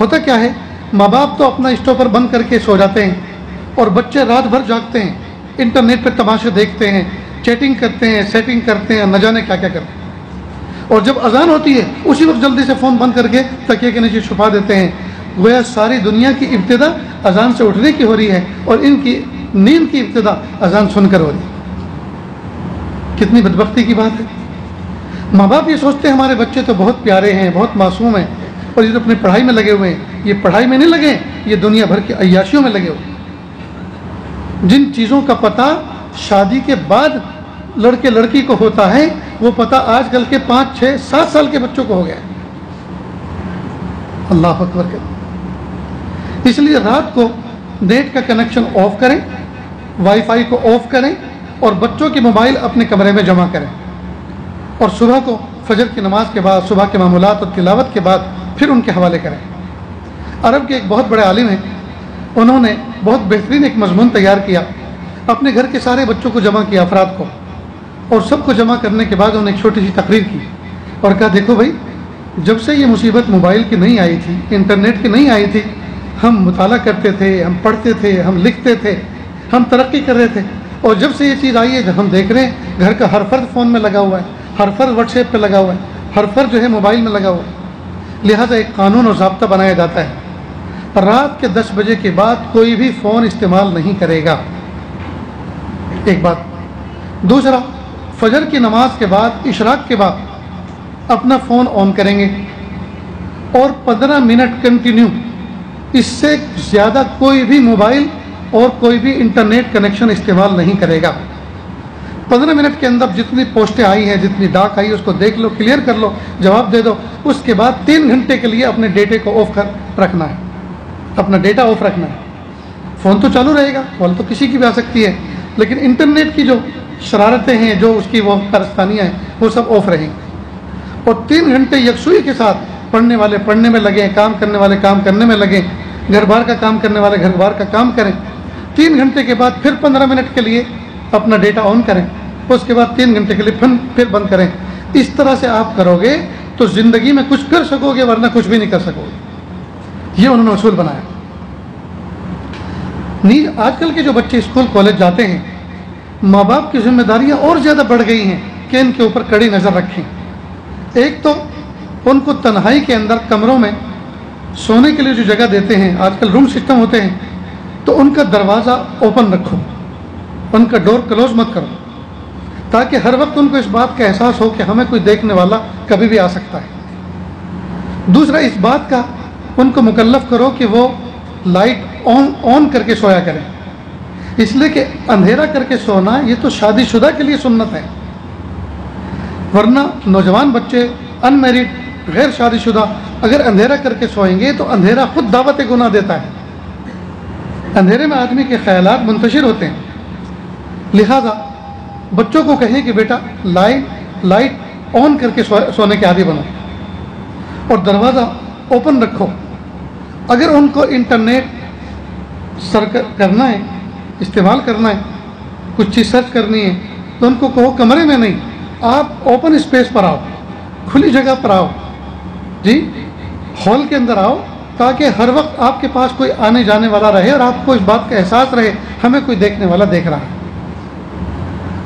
ہوتا کیا ہے, ماں باپ تو اپنا اسٹاپر بند کر کے سو جاتے ہیں اور بچے رات بھر جاگتے ہیں, انٹرنیٹ پہ تماشے دیکھتے ہیں, چیٹنگ کرتے ہیں, سیٹنگ کرتے ہیں, نہ جانے کیا کیا کرتے ہیں. اور جب اذان ہوتی ہے اسی وقت جلدی سے فون بند کر کے تکیے کے نیچے چھپا دیتے ہیں. گویا ساری دنیا کی ابتدا اذان سے اٹھنے کی ہو رہی ہے اور ان کی نیند کی ابتدا اذان سن کر ہو رہی ہے. کتنی بدبختی کی بات ہے. ماں باپ یہ سوچتے ہیں ہمارے بچے تو بہت پیارے ہیں, بہت معصوم ہیں, اور یہ جو اپنی پڑھائی میں لگے ہوئے ہیں، یہ پڑھائی میں نہیں لگے، یہ دنیا بھر کی عیاشیوں میں لگے ہوئے۔ جن چیزوں کا پتہ شادی کے بعد لڑکے لڑکی کو ہوتا ہے، وہ پتہ آج کل کے 5 6 7 سال کے بچوں کو ہو گیا ہے۔ اللہ اکبر کریں۔ اس لیے رات کو نیٹ کا کنیکشن آف کریں، وائی فائی کو آف کریں، اور بچوں کے موبائل اپنے کمرے میں جمع کریں، اور صبح کو فجر کی نماز کے بعد، صبح کے معمولات اور تلاوت کے بعد پھر ان کے حوالے کریں۔ عرب کے ایک بہت بڑے عالم ہیں، انہوں نے بہت بہترین ایک مضمون تیار کیا، اپنے گھر کے سارے بچوں کو جمع کیا، افراد کو، اور سب کو جمع کرنے کے بعد انہوں نے ایک چھوٹی سی تقریر کی اور کہا دیکھو بھائی، جب سے یہ مصیبت موبائل کی نہیں آئی تھی، انٹرنیٹ کی نہیں آئی تھی، ہم مطالعہ کرتے تھے، ہم پڑھتے تھے، ہم لکھتے تھے، ہم ترقی کر رہے تھے، اور جب سے یہ چیز آئی ہے، جب ہم دیکھ رہے ہیں گھر کا ہر فرد فون میں لگا ہوا ہے، ہر فرد واٹس ایپ پہ لگا ہوا ہے، ہر فرد جو ہے موبائل میں لگا ہوا ہے، لہٰذا ایک قانون اور ضابطہ بنایا جاتا ہے، رات کے 10 بجے کے بعد کوئی بھی فون استعمال نہیں کرے گا، ایک بات۔ دوسرا، فجر کی نماز کے بعد، اشراق کے بعد اپنا فون آن کریں گے، اور 15 منٹ کنٹینیو، اس سے زیادہ کوئی بھی موبائل اور کوئی بھی انٹرنیٹ کنیکشن استعمال نہیں کرے گا۔ 15 منٹ کے اندر جتنی پوسٹیں آئی ہیں، جتنی ڈاک آئی ہے، اس کو دیکھ لو، کلیئر کر لو، جواب دے دو، اس کے بعد 3 گھنٹے کے لیے اپنے ڈیٹے کو آف کر رکھنا ہے، اپنا ڈیٹا آف رکھنا ہے۔ فون تو چالو رہے گا، کال تو کسی کی بھی آ سکتی ہے، لیکن انٹرنیٹ کی جو شرارتیں ہیں، جو اس کی وہ پرستانیاں ہیں، وہ سب آف رہیں گی، اور 3 گھنٹے یکسوئی کے ساتھ پڑھنے والے پڑھنے میں لگیں، کام کرنے والے کام کرنے میں لگیں، گھر بار کا کام کرنے والے گھر بار کا کام کریں۔ 3 گھنٹے کے بعد پھر 15 منٹ کے لیے اپنا ڈیٹا آن کریں، اس کے بعد 3 گھنٹے کے لیے پھر بند کریں۔ اس طرح سے آپ کرو گے تو زندگی میں کچھ کر سکو گے، ورنہ کچھ بھی نہیں کر سکو گے۔ یہ انہوں نے اصول بنایا۔ آج کل کے جو بچے اسکول کالج جاتے ہیں، ماں باپ کی ذمہ داریاں اور زیادہ بڑھ گئی ہیں کہ ان کے اوپر کڑی نظر رکھیں۔ ایک تو ان کو تنہائی کے اندر کمروں میں سونے کے لیے جو جگہ دیتے ہیں، آج کل روم سسٹم ہوتے ہیں، تو ان کا دروازہ اوپن رکھو، ان کا ڈور کلوز مت کرو، تاکہ ہر وقت ان کو اس بات کا احساس ہو کہ ہمیں کوئی دیکھنے والا کبھی بھی آ سکتا ہے۔ دوسرا، اس بات کا ان کو مکلف کرو کہ وہ لائٹ آن کر کے سویا کریں، اس لیے کہ اندھیرا کر کے سونا یہ تو شادی شدہ کے لیے سنت ہے، ورنہ نوجوان بچے ان میرڈ غیر شادی شدہ اگر اندھیرا کر کے سوئیں گے تو اندھیرا خود دعوت گناہ دیتا ہے، اندھیرے میں آدمی کے خیالات منتشر ہوتے ہیں۔ لہذا بچوں کو کہیں کہ بیٹا لائٹ آن کر کے سونے کے عادی بنو، اور دروازہ اوپن رکھو۔ اگر ان کو انٹرنیٹ کرنا ہے، استعمال کرنا ہے، کچھ چیز سرچ کرنی ہے، تو ان کو کہو کمرے میں نہیں، آپ اوپن اسپیس پر آؤ، کھلی جگہ پر آؤ، جی ہال کے اندر آؤ، تاکہ ہر وقت آپ کے پاس کوئی آنے جانے والا رہے اور آپ کو اس بات کا احساس رہے ہمیں کوئی دیکھنے والا دیکھ رہا ہے۔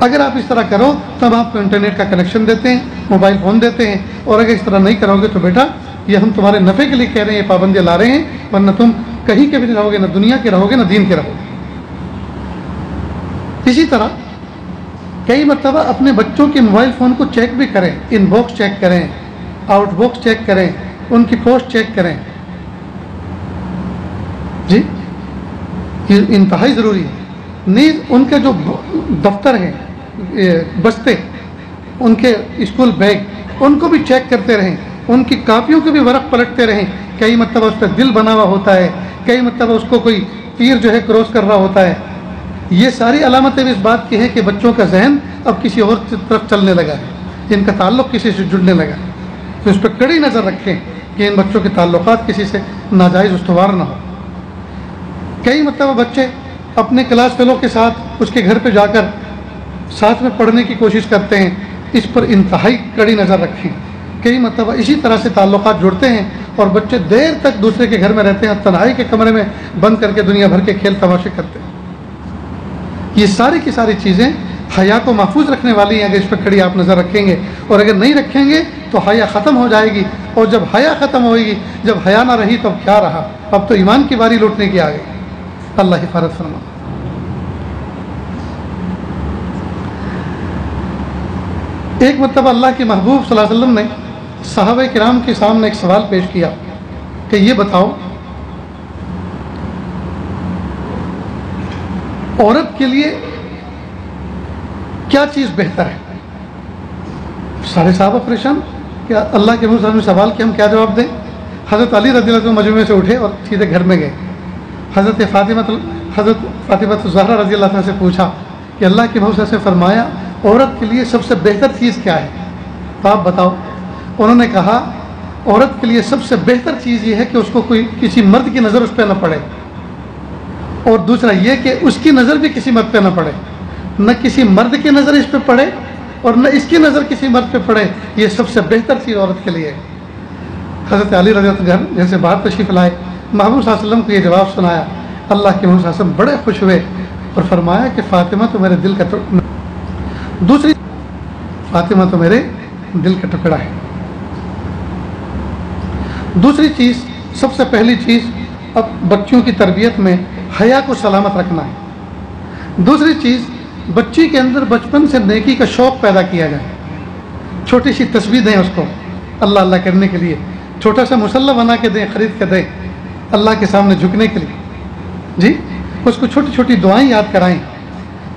اگر آپ اس طرح کرو تب آپ کو انٹرنیٹ کا کنیکشن دیتے ہیں، موبائل فون دیتے ہیں، اور اگر اس طرح نہیں کرو گے تو بیٹا یہ ہم تمہارے نفع کے لیے کہہ رہے ہیں، یہ پابندیاں لا رہے ہیں، ورنہ تم کہیں کے بھی نہیں رہو گے، نہ دنیا کے رہو گے نہ دین کے رہو گے۔ اسی طرح کئی مرتبہ اپنے بچوں کے موبائل فون کو چیک بھی کریں، ان باکس چیک کریں، آؤٹ باکس چیک کریں، ان کی پوسٹ چیک کریں، جی یہ انتہائی ضروری ہے۔ نیز ان کے جو دفتر ہیں، بستے، ان کے اسکول بیگ، ان کو بھی چیک کرتے رہیں، ان کی کاپیوں کے بھی ورق پلٹتے رہیں، کئی مرتبہ اس پہ دل بنا ہوا ہوتا ہے، کئی مرتبہ اس کو کوئی تیر جو ہے کراس کر رہا ہوتا ہے۔ یہ ساری علامتیں بھی اس بات کی ہیں کہ بچوں کا ذہن اب کسی اور طرف چلنے لگا ہے، ان کا تعلق کسی سے جڑنے لگا ہے، تو اس پہ کڑی نظر رکھیں کہ ان بچوں کے تعلقات کسی سے ناجائز استوار نہ ہو۔ کئی مرتبہ بچے اپنے کلاس فیلو کے ساتھ اس کے گھر پہ جا کر ساتھ میں پڑھنے کی کوشش کرتے ہیں، اس پر انتہائی کڑی نظر رکھیں۔ کئی مرتبہ اسی طرح سے تعلقات جڑتے ہیں اور بچے دیر تک دوسرے کے گھر میں رہتے ہیں، تنہائی کے کمرے میں بند کر کے دنیا بھر کے کھیل تماشے کرتے ہیں۔ یہ ساری کی ساری چیزیں حیا کو محفوظ رکھنے والی ہیں، اگر اس پہ کڑی آپ نظر رکھیں گے، اور اگر نہیں رکھیں گے تو حیا ختم ہو جائے گی، اور جب حیا ختم ہوئے گی، جب حیا نہ رہی تو اب کیا رہا، اب تو ایمان کی باری لوٹنے کی آ گئی۔ اللہ حفاظت فرما۔ ایک مرتبہ اللہ کے محبوب صلی اللہ علیہ وسلم نے صحابہ کرام کے سامنے ایک سوال پیش کیا کہ یہ بتاؤ عورت کے لیے کیا چیز بہتر ہے؟ سارے صحابہ پریشان کہ اللہ کے منہ سے سوال کہ ہم کیا جواب دیں. حضرت علی رضی اللہ عنہ مجمع سے اٹھے اور سیدھے گھر میں گئے. حضرت فاطمہ الزہرا رضی اللہ عنہ سے پوچھا کہ اللہ کے منہ سے فرمایا عورت کے لیے سب سے بہتر چیز کیا ہے؟ تو آپ بتاؤ. انہوں نے کہا عورت کے لیے سب سے بہتر چیز یہ ہے کہ اس کو کوئی کسی مرد کی نظر اس پہ نہ پڑے، اور دوسرا یہ کہ اس کی نظر بھی کسی مرد پہ نہ پڑے، نہ کسی مرد کی نظر اس پہ پڑے اور نہ اس کی نظر کسی مرد پہ پڑے. یہ سب سے بہتر چیز عورت کے لیے ہے. حضرت علی رضی اللہ عنہ گھر سے باہر تشریف لائے، محبوب صلی اللہ علیہ وسلم کو یہ جواب سنایا. اللہ کے محبوب صلی اللہ علیہ وسلم بڑے خوش ہوئے اور فرمایا کہ فاطمہ تو میرے دل کا دوسری فاطمہ تو میرے دل کا ٹکڑا ہے. دوسری چیز، سب سے پہلی چیز اب بچوں کی تربیت میں حیا کو سلامت رکھنا ہے. دوسری چیز بچی کے اندر بچپن سے نیکی کا شوق پیدا کیا جائے. چھوٹی سی تسبیح دیں اس کو اللہ اللہ کرنے کے لیے، چھوٹا سا مسلح بنا کے دیں، خرید کے دیں اللہ کے سامنے جھکنے کے لیے. جی اس کو چھوٹی چھوٹی دعائیں یاد کرائیں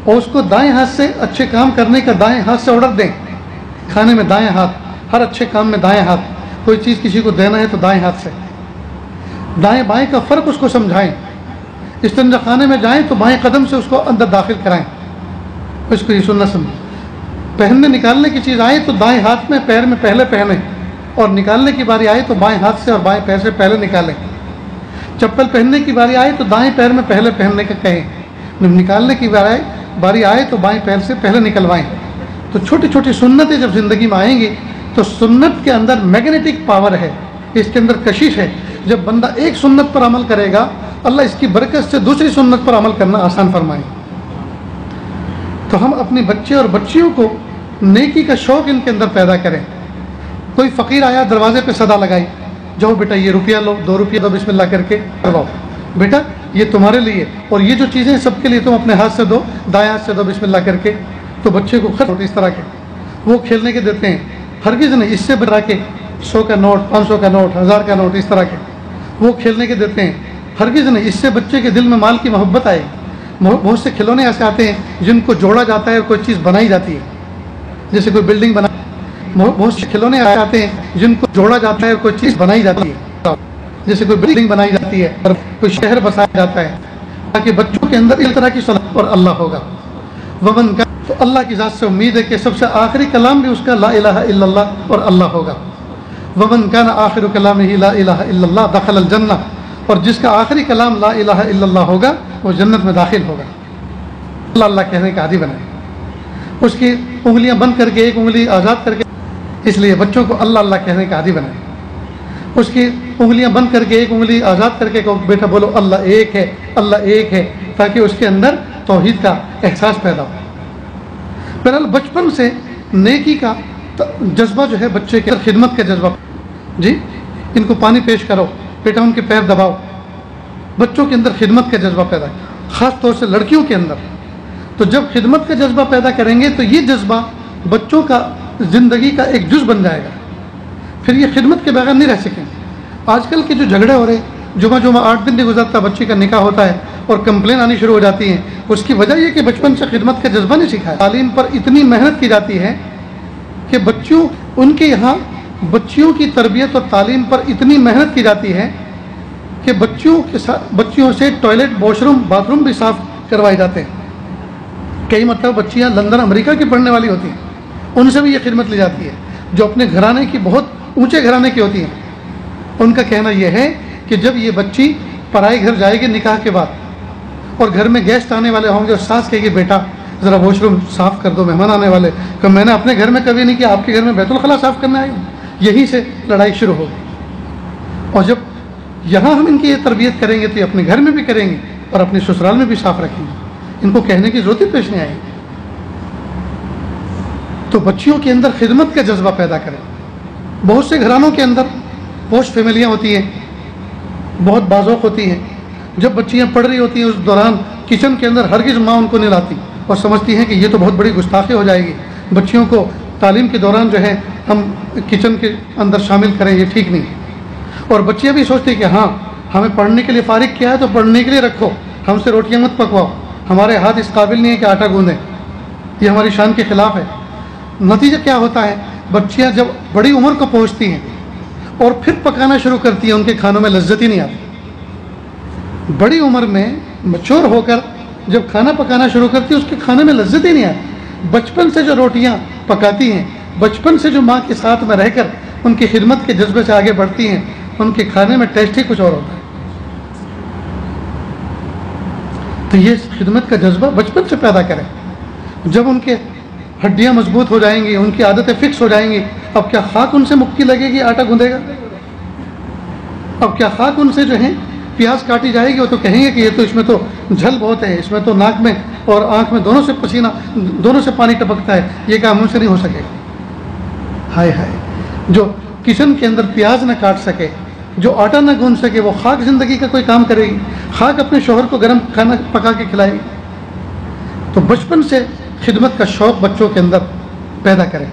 اور اس کو دائیں ہاتھ سے اچھے کام کرنے کا دائیں ہاتھ سے آرڈر دیں. کھانے میں دائیں ہاتھ، ہر اچھے کام میں دائیں ہاتھ. کوئی چیز کسی کو دینا ہے تو دائیں ہاتھ سے. دائیں بائیں کا فرق اس کو سمجھائیں. استنجا خانے میں جائیں تو بائیں قدم سے اس کو اندر داخل کرائیں. اس کو یہ سننا سمجھ. پہننے نکالنے کی چیز آئے تو دائیں ہاتھ میں پیر میں پہلے پہنیں، اور نکالنے کی باری آئے تو بائیں ہاتھ سے اور بائیں پیر سے پہلے نکالیں. چپل پہننے کی باری آئے تو دائیں پیر میں پہلے پہننے کا کہیں. جب نکالنے کی باری آئے تو بائیں پیر سے پہلے نکلوائیں. تو چھوٹی چھوٹی سنتیں جب زندگی میں آئیں گی تو سنت کے اندر میگنیٹک پاور ہے، اس کے اندر کشش ہے. جب بندہ ایک سنت پر عمل کرے گا اللہ اس کی برکت سے دوسری سنت پر عمل کرنا آسان فرمائے. تو ہم اپنے بچے اور بچیوں کو نیکی کا شوق ان کے اندر پیدا کریں. کوئی فقیر آیا دروازے پہ صدا لگائی، جاؤ بیٹا یہ روپیہ لو، 2 روپیہ دو، بسم اللہ کر کے کرواؤ. بیٹا یہ تمہارے لیے، اور یہ جو چیزیں سب کے لیے تم اپنے ہاتھ سے دو، دائیں ہاتھ سے دو بسم اللہ کر کے. تو بچے کو خرچ اس طرح کے وہ کھیلنے کے دیتے ہیں. ہرگز نہیں اس سے بڑھا کے 100 کا نوٹ، 500 کا نوٹ، 1000 کا نوٹ اس طرح کے وہ کھیلنے کے دیتے ہیں. ہرگز نہیں اس سے بچے کے دل میں مال کی محبت آئے. بہت سے کھلونے ایسے آتے ہیں جن کو جوڑا جاتا ہے اور کوئی چیز بنائی جاتی ہے، جیسے کوئی بلڈنگ بنا. بہت سے کھلونے آتے ہیں جن کو جوڑا جاتا ہے اور کوئی چیز بنائی جاتی ہے، جیسے کوئی بلڈنگ بنائی جاتی ہے اور کوئی شہر بسایا جاتا ہے، تاکہ بچوں کے اندر اس طرح کی صلاح اور اللہ ہوگا. ومن کا تو اللہ کی ذات سے امید ہے کہ سب سے آخری کلام بھی اس کا لا الہ الا اللہ اور اللہ ہوگا. ومن کان آخر کلامہ لا الہ الا اللہ دخل الجنہ، اور جس کا آخری کلام لا الہ الا اللہ ہوگا وہ جنت میں داخل ہوگا. اللہ اللہ کہنے کا عادی بنائے، اس کی انگلیاں بند کر کے ایک انگلی آزاد کر کے، اس لیے بچوں کو اللہ اللہ کہنے کا عادی بنائے. اس کی انگلیاں بند کر کے ایک انگلی آزاد کر کے بیٹا بولو اللہ ایک ہے، اللہ ایک ہے، تاکہ اس کے اندر توحید کا احساس پیدا ہو. بہرحال بچپن سے نیکی کا جذبہ جو ہے بچے کے اندر، خدمت کا جذبہ. جی ان کو پانی پیش کرو، بیٹا ان کے پیر دباؤ. بچوں کے اندر خدمت کا جذبہ پیدا ہے، خاص طور سے لڑکیوں کے اندر. تو جب خدمت کا جذبہ پیدا کریں گے تو یہ جذبہ بچوں کا زندگی کا ایک جز بن جائے گا. پھر یہ خدمت کے بغیر نہیں رہ سکیں. آج کل کے جو جھگڑے ہو رہے ہیں، جمعہ 8 دن نہیں گزرتا بچے کا نکاح ہوتا ہے اور کمپلین آنی شروع ہو جاتی ہیں. اس کی وجہ یہ کہ بچپن سے خدمت کا جذبہ نہیں سکھایا. تعلیم پر اتنی محنت کی جاتی ہے کہ ان کے یہاں بچیوں کی تربیت اور تعلیم پر اتنی محنت کی جاتی ہے کہ بچیوں سے toilet, wash room, bath room بھی صاف کروائے جاتے ہیں. کئی مرتبہ بچیاں لندن امریکہ کی پڑھنے والی ہوتی ہیں، ان سے بھی یہ خدمت لی جاتی ہے جو اپنے گھرانے کی، بہت اونچے گھرانے کی ہوتی ہیں. ان کا کہنا یہ ہے کہ جب یہ بچی پرائے گھر جائے گی نکاح کے بعد اور گھر میں گیسٹ آنے والے ہوں گے اور ساس کہے گی بیٹا ذرا واش روم صاف کر دو، مہمان آنے والے. کہ میں نے اپنے گھر میں کبھی نہیں کیا، آپ کے گھر میں بیت الخلاء صاف کرنا ہے. یہیں سے لڑائی شروع ہوگی. اور جب یہاں ہم ان کی یہ تربیت کریں گے تو یہ اپنے گھر میں بھی کریں گے اور اپنے سسرال میں بھی صاف رکھیں گے. ان کو کہنے کی ضرورت ہی پیش نہیں آئے گی. تو بچیوں کے اندر خدمت کا جذبہ پیدا کریں. بہت سے گھرانوں کے اندر پوش فیملیاں ہوتی ہیں، بہت بازوق ہوتی ہیں. جب بچیاں پڑھ رہی ہوتی ہیں اس دوران کچن کے اندر ہرگز ماں ان کو نہیں لاتی اور سمجھتی ہیں کہ یہ تو بہت بڑی گستاخی ہو جائے گی، بچیوں کو تعلیم کے دوران جو ہے ہم کچن کے اندر شامل کریں، یہ ٹھیک نہیں. اور بچیاں بھی سوچتی ہیں کہ ہاں ہمیں پڑھنے کے لیے فارغ کیا ہے تو پڑھنے کے لیے رکھو، ہم سے روٹیاں مت پکواؤ، ہمارے ہاتھ اس قابل نہیں ہے کہ آٹا گوندیں، یہ ہماری شان کے خلاف ہے۔ نتیجہ کیا ہوتا ہے، بچیاں جب بڑی عمر کو پہنچتی ہیں اور پھر پکانا شروع کرتی ہیں، ان کے کھانوں میں لذت ہی نہیں آتی۔ بڑی عمر میں میچور ہو کر جب کھانا پکانا شروع کرتی ہے، اس کے کھانے میں لذت ہی نہیں آتی۔ بچپن سے جو روٹیاں پکاتی ہیں، بچپن سے جو ماں کے ساتھ میں رہ کر ان کی خدمت کے جذبے سے آگے بڑھتی ہیں، ان کے کھانے میں ٹیسٹ ہی کچھ اور ہوتا ہے۔ تو یہ خدمت کا جذبہ بچپن سے پیدا کریں۔ جب ان کے ہڈیاں مضبوط ہو جائیں گی، ان کی عادتیں فکس ہو جائیں گی، اب کیا خاک ان سے مکتی لگے گی آٹا گوندے گا؟ اب کیا خاک ان سے جو ہے پیاز کاٹی جائے گی، وہ تو کہیں گے کہ یہ تو اس میں تو جھل بہت ہے، اس میں تو ناک میں اور آنکھ میں دونوں سے پسینہ، دونوں سے پانی ٹپکتا ہے، یہ کام ہم سے نہیں ہو سکے گا۔ ہائے ہائے، جو کچن کے اندر پیاز نہ کاٹ سکے، جو آٹا نہ گوندھ سکے، وہ خاک زندگی کا کوئی کام کرے گی؟ خاک اپنے شوہر کو گرم کھانا پکا کے کھلائے گی؟ تو بچپن سے خدمت کا شوق بچوں کے اندر پیدا کریں،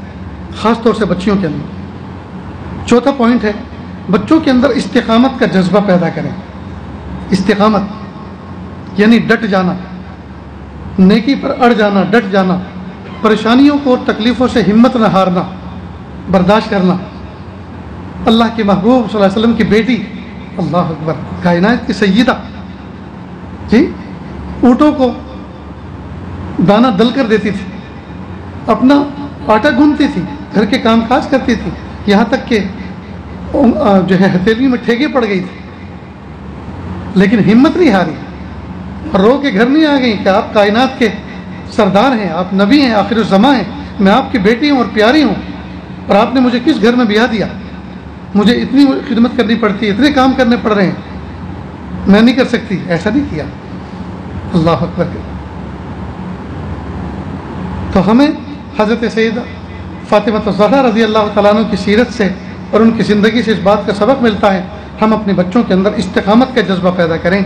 خاص طور سے بچیوں کے اندر۔ چوتھا پوائنٹ ہے، بچوں کے اندر استقامت کا جذبہ پیدا کریں۔ استقامت یعنی ڈٹ جانا، نیکی پر اڑ جانا، ڈٹ جانا، پریشانیوں کو اور تکلیفوں سے ہمت نہ ہارنا، برداشت کرنا۔ اللہ کے محبوب صلی اللہ علیہ وسلم کی بیٹی، اللہ اکبر، کائنات کی سیدہ، جی اونٹوں کو دانہ دل کر دیتی تھی، اپنا آٹا گوندتی تھی، گھر کے کام کاج کرتی تھی، یہاں تک کہ جو ہے ہتھیلی میں ٹھیکے پڑ گئی تھی، لیکن ہمت نہیں ہاری، رو کے گھر نہیں آ گئی کہ آپ کائنات کے سردار ہیں، آپ نبی ہیں، آخر الزماں ہیں، میں آپ کی بیٹی ہوں اور پیاری ہوں، اور آپ نے مجھے کس گھر میں بیاہ دیا، مجھے اتنی خدمت کرنی پڑتی ہے، اتنے کام کرنے پڑ رہے ہیں، میں نہیں کر سکتی۔ ایسا نہیں کیا، اللہ اکبر۔ تو ہمیں حضرت سیدہ فاطمہ الزہرا رضی اللہ تعالیٰ عنہ کی سیرت سے اور ان کی زندگی سے اس بات کا سبق ملتا ہے، ہم اپنے بچوں کے اندر استقامت کا جذبہ پیدا کریں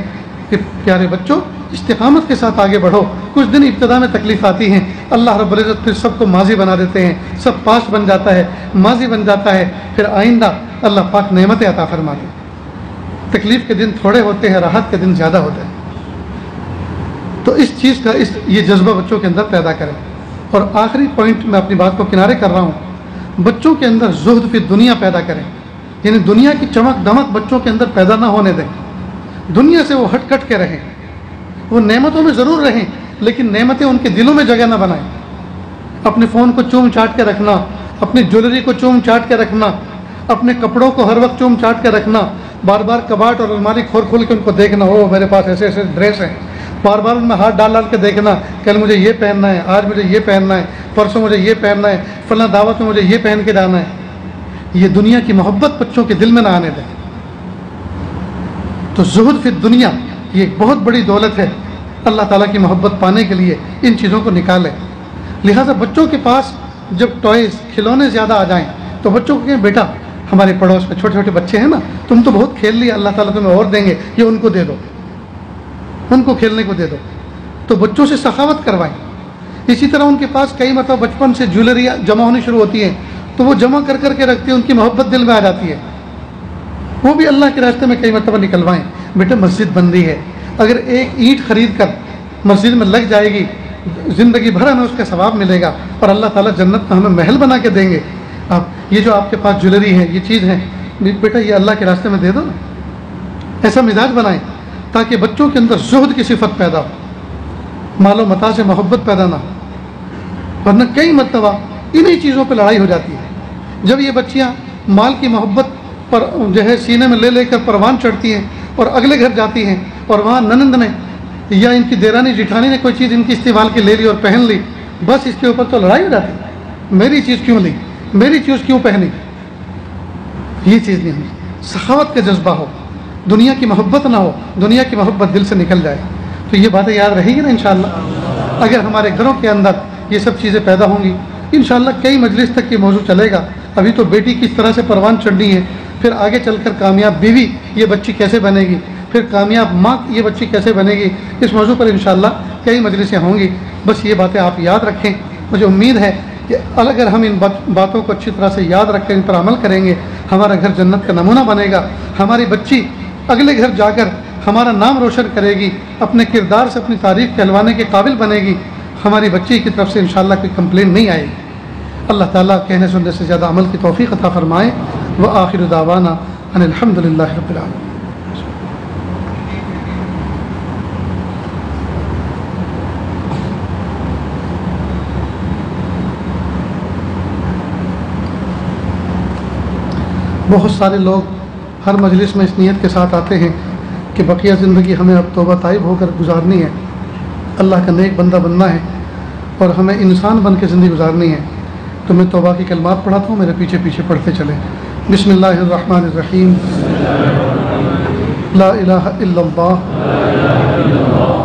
کہ پیارے بچوں استقامت کے ساتھ آگے بڑھو۔ کچھ دن ابتدا میں تکلیف آتی ہیں، اللہ رب العزت پھر سب کو ماضی بنا دیتے ہیں، سب پاس بن جاتا ہے، ماضی بن جاتا ہے، پھر آئندہ اللہ پاک نعمتیں عطا فرماتے ہیں۔ تکلیف کے دن تھوڑے ہوتے ہیں، راحت کے دن زیادہ ہوتے ہیں۔ تو اس چیز کا یہ جذبہ بچوں کے اندر پیدا کریں۔ اور آخری پوائنٹ میں اپنی بات کو کنارے کر رہا ہوں، بچوں کے اندر زہد فی دنیا پیدا کریں، یعنی دنیا کی چمک دمک بچوں کے اندر پیدا نہ ہونے دیں، دنیا سے وہ ہٹ کٹ کے رہیں، وہ نعمتوں میں ضرور رہیں لیکن نعمتیں ان کے دلوں میں جگہ نہ بنائیں۔ اپنے فون کو چوم چاٹ کے رکھنا، اپنی جویلری کو چوم چاٹ کے رکھنا، اپنے کپڑوں کو ہر وقت چوم چاٹ کے رکھنا، بار بار کباٹ اور الماری کھول کے ان کو دیکھنا، او میرے پاس ایسے ایسے ڈریس ہیں، بار بار ان میں ہاتھ ڈال کے دیکھنا، کل مجھے یہ پہننا ہے، آج مجھے یہ پہننا ہے، پرسوں مجھے یہ پہننا ہے، فلاں دعوت میں مجھے یہ پہن کے جانا ہے۔ یہ دنیا کی محبت بچوں کے دل میں نہ آنے دیں۔ تو زہد فی دنیا یہ ایک بہت بڑی دولت ہے، اللہ تعالیٰ کی محبت پانے کے لیے ان چیزوں کو نکالیں۔ لہٰذا بچوں کے پاس جب ٹوائز کھلونے زیادہ آ جائیں تو بچوں کو کہیں بیٹا ہمارے پڑوس میں چھوٹے چھوٹے بچے ہیں نا، تم تو بہت کھیل لیا، اللہ تعالیٰ تمہیں اور دیں گے، یہ ان کو دے دو، ان کو کھیلنے کو دے دو۔ تو بچوں سے سخاوت کروائیں۔ اسی طرح ان کے پاس کئی مرتبہ بچپن سے جویلری جمع ہونی شروع ہوتی ہیں تو وہ جمع کر کے رکھتی ہیں، ان کی محبت دل میں آ جاتی ہے، وہ بھی اللہ کے راستے میں کئی مرتبہ نکلوائیں۔ بیٹا مسجد بن رہی ہے، اگر ایک اینٹ خرید کر مسجد میں لگ جائے گی، زندگی بھر ہمیں اس کا ثواب ملے گا اور اللہ تعالیٰ جنت میں ہمیں محل بنا کے دیں گے۔ آپ یہ جو آپ کے پاس جویلری ہے، یہ چیز ہے، بیٹا یہ اللہ کے راستے میں دے دو نا۔ ایسا مزاج بنائیں تاکہ بچوں کے اندر زہد کی صفت پیدا ہو، مال و متاع سے محبت پیدا نہ ہو، ورنہ کئی مرتبہ انہی چیزوں پہ لڑائی ہو جاتی ہے۔ جب یہ بچیاں مال کی محبت پر جو ہے سینے میں لے کر پروان چڑھتی ہیں اور اگلے گھر جاتی ہیں اور وہاں ننند نے یا ان کی دیرانی جٹھانی نے کوئی چیز ان کی استعمال کی لے لی اور پہن لی، بس اس کے اوپر تو لڑائی ہو جاتی ہے، میری چیز کیوں لی، میری چیز کیوں پہنی۔ یہ چیز نہیں ہونی، سخاوت کا جذبہ ہو، دنیا کی محبت نہ ہو، دنیا کی محبت دل سے نکل جائے۔ تو یہ باتیں یاد رہے گی نا انشاءاللہ۔ اگر ہمارے گھروں کے اندر یہ سب چیزیں پیدا ہوں گی، انشاءاللہ کئی مجلس تک یہ موضوع چلے گا۔ ابھی تو بیٹی کس طرح سے پروان چڑھنی ہے، پھر آگے چل کر کامیاب بیوی یہ بچی کیسے بنے گی، پھر کامیاب ماں یہ بچی کیسے بنے گی، اس موضوع پر انشاءاللہ کئی مجلسیں ہوں گی۔ بس یہ باتیں آپ یاد رکھیں۔ مجھے امید ہے کہ اگر ہم ان باتوں کو اچھی طرح سے یاد رکھیں، ان پر عمل کریں گے ہمارا گھر جنت کا نمونہ بنے گا، ہماری بچی اگلے گھر جا کر ہمارا نام روشن کرے گی، اپنے کردار سے اپنی تعریف کہلوانے کے قابل بنے گی، ہماری بچی کی طرف سے انشاءاللہ کوئی کمپلین نہیں آئے گی۔ اللہ تعالیٰ کہنے سننے سے زیادہ عمل کی توفیق عطا فرمائے۔ وآخر دعوانا ان الحمد للہ رب العالمین۔ بہت سارے لوگ ہر مجلس میں اس نیت کے ساتھ آتے ہیں کہ بقیہ زندگی ہمیں اب توبہ طائب ہو کر گزارنی ہے، اللہ کا نیک بندہ بننا ہے اور ہمیں انسان بن کے زندگی گزارنی ہے۔ تو میں توبہ کی کلمات پڑھاتا ہوں، میرے پیچھے پیچھے پڑھتے چلیں۔ بسم اللہ الرحمن الرحیم۔ لا الہ الا اللہ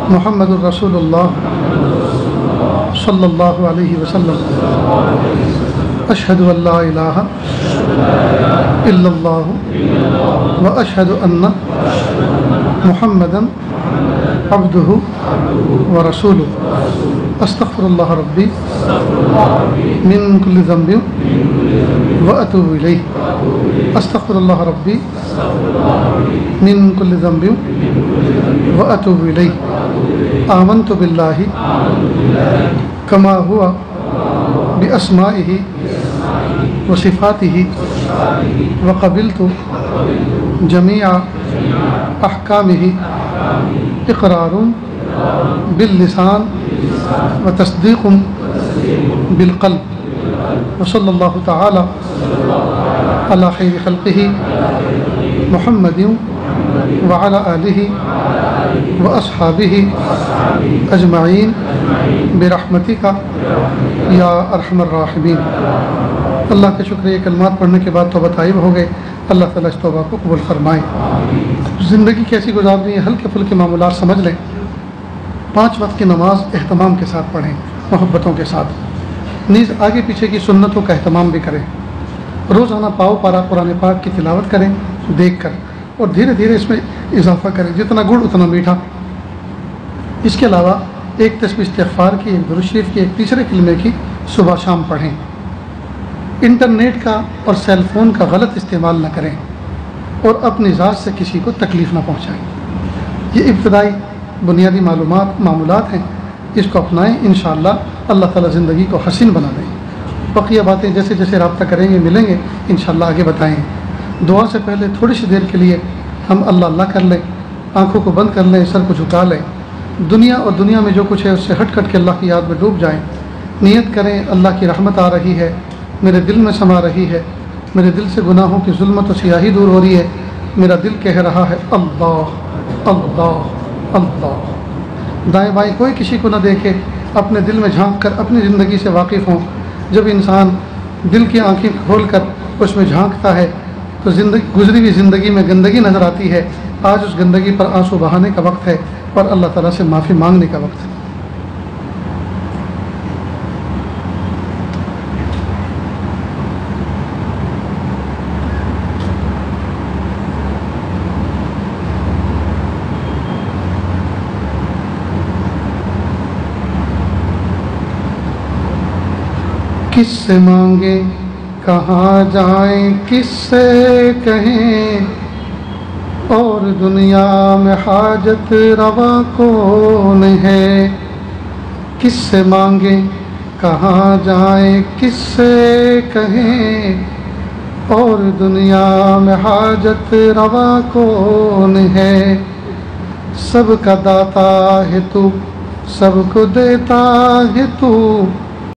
محمد الرسول اللہ صلی اللہ علیہ وسلم۔ اشہد ان لا الہ الا اللہ واشہد ان محمدا عبدہ ورسولہ۔ استغفر اللہ ربی من کل ذنب واتوب الیہ۔ استغفر اللہ ربی من کل ذنب واتوب الیہ۔ آمنت باللہ کما ہوا باسمائہ وصفاتہ وقبلت جمیع احکامہ اقرار باللسان وتصدیق بالقلب۔ وصلی اللہ تعالی علی خیر خلقہ محمد وعلی آلہ واصحابہ اجمعین برحمتک یا ارحم الراحمین۔ اللہ کا شکر، یہ کلمات پڑھنے کے بعد توبہ طائب ہو گئے، اللہ تعالیٰ اس توبہ کو قبول فرمائے۔ زندگی کیسی گزارنی ہے، ہلکے پھلکے معاملات سمجھ لیں۔ 5 وقت کی نماز اہتمام کے ساتھ پڑھیں، محبتوں کے ساتھ، نیز آگے پیچھے کی سنتوں کا اہتمام بھی کریں۔ روزانہ پاؤ پارا قرآن پاک کی تلاوت کریں دیکھ کر، اور دھیرے دھیرے اس میں اضافہ کریں، جتنا گڑ اتنا میٹھا۔ اس کے علاوہ ایک تسبیح استغفار کی، ایک درود شریف کی، ایک تیسرے کلمے کی صبح شام پڑھیں۔ انٹرنیٹ کا اور سیل فون کا غلط استعمال نہ کریں اور اپنی ذات سے کسی کو تکلیف نہ پہنچائیں۔ یہ ابتدائی بنیادی معمولات ہیں، اس کو اپنائیں، انشاءاللہ اللہ تعالیٰ زندگی کو حسین بنا دیں۔ بقیہ باتیں جیسے جیسے رابطہ کریں گے، ملیں گے، انشاءاللہ آگے بتائیں۔ دعا سے پہلے تھوڑی سی دیر کے لیے ہم اللہ اللہ کر لیں، آنکھوں کو بند کر لیں، سر کو جھکا لیں، دنیا اور دنیا میں جو کچھ ہے اس سے ہٹ کٹ کے اللہ کی یاد میں ڈوب جائیں۔ نیت کریں اللہ کی رحمت آ رہی ہے، میرے دل میں سما رہی ہے، میرے دل سے گناہوں کی ظلمت و سیاہی دور ہو رہی ہے، میرا دل کہہ رہا ہے اللہ اللہ اللہ۔ دائیں بائیں کوئی کسی کو نہ دیکھے، اپنے دل میں جھانک کر اپنی زندگی سے واقف ہوں۔ جب انسان دل کی آنکھیں کھول کر اس میں جھانکتا ہے تو گزری ہوئی زندگی میں گندگی نظر آتی ہے۔ آج اس گندگی پر آنسو بہانے کا وقت ہے اور اللہ تعالیٰ سے معافی مانگنے کا وقت ہے۔ کس سے مانگیں کہاں جائیں، کس سے کہیں، اور دنیا میں حاجت روا کون ہے۔ کس سے مانگیں کہاں جائیں، کس سے کہیں، اور دنیا میں حاجت روا کون ہے۔ سب کا داتا ہے تو، سب کو دیتا ہے تو،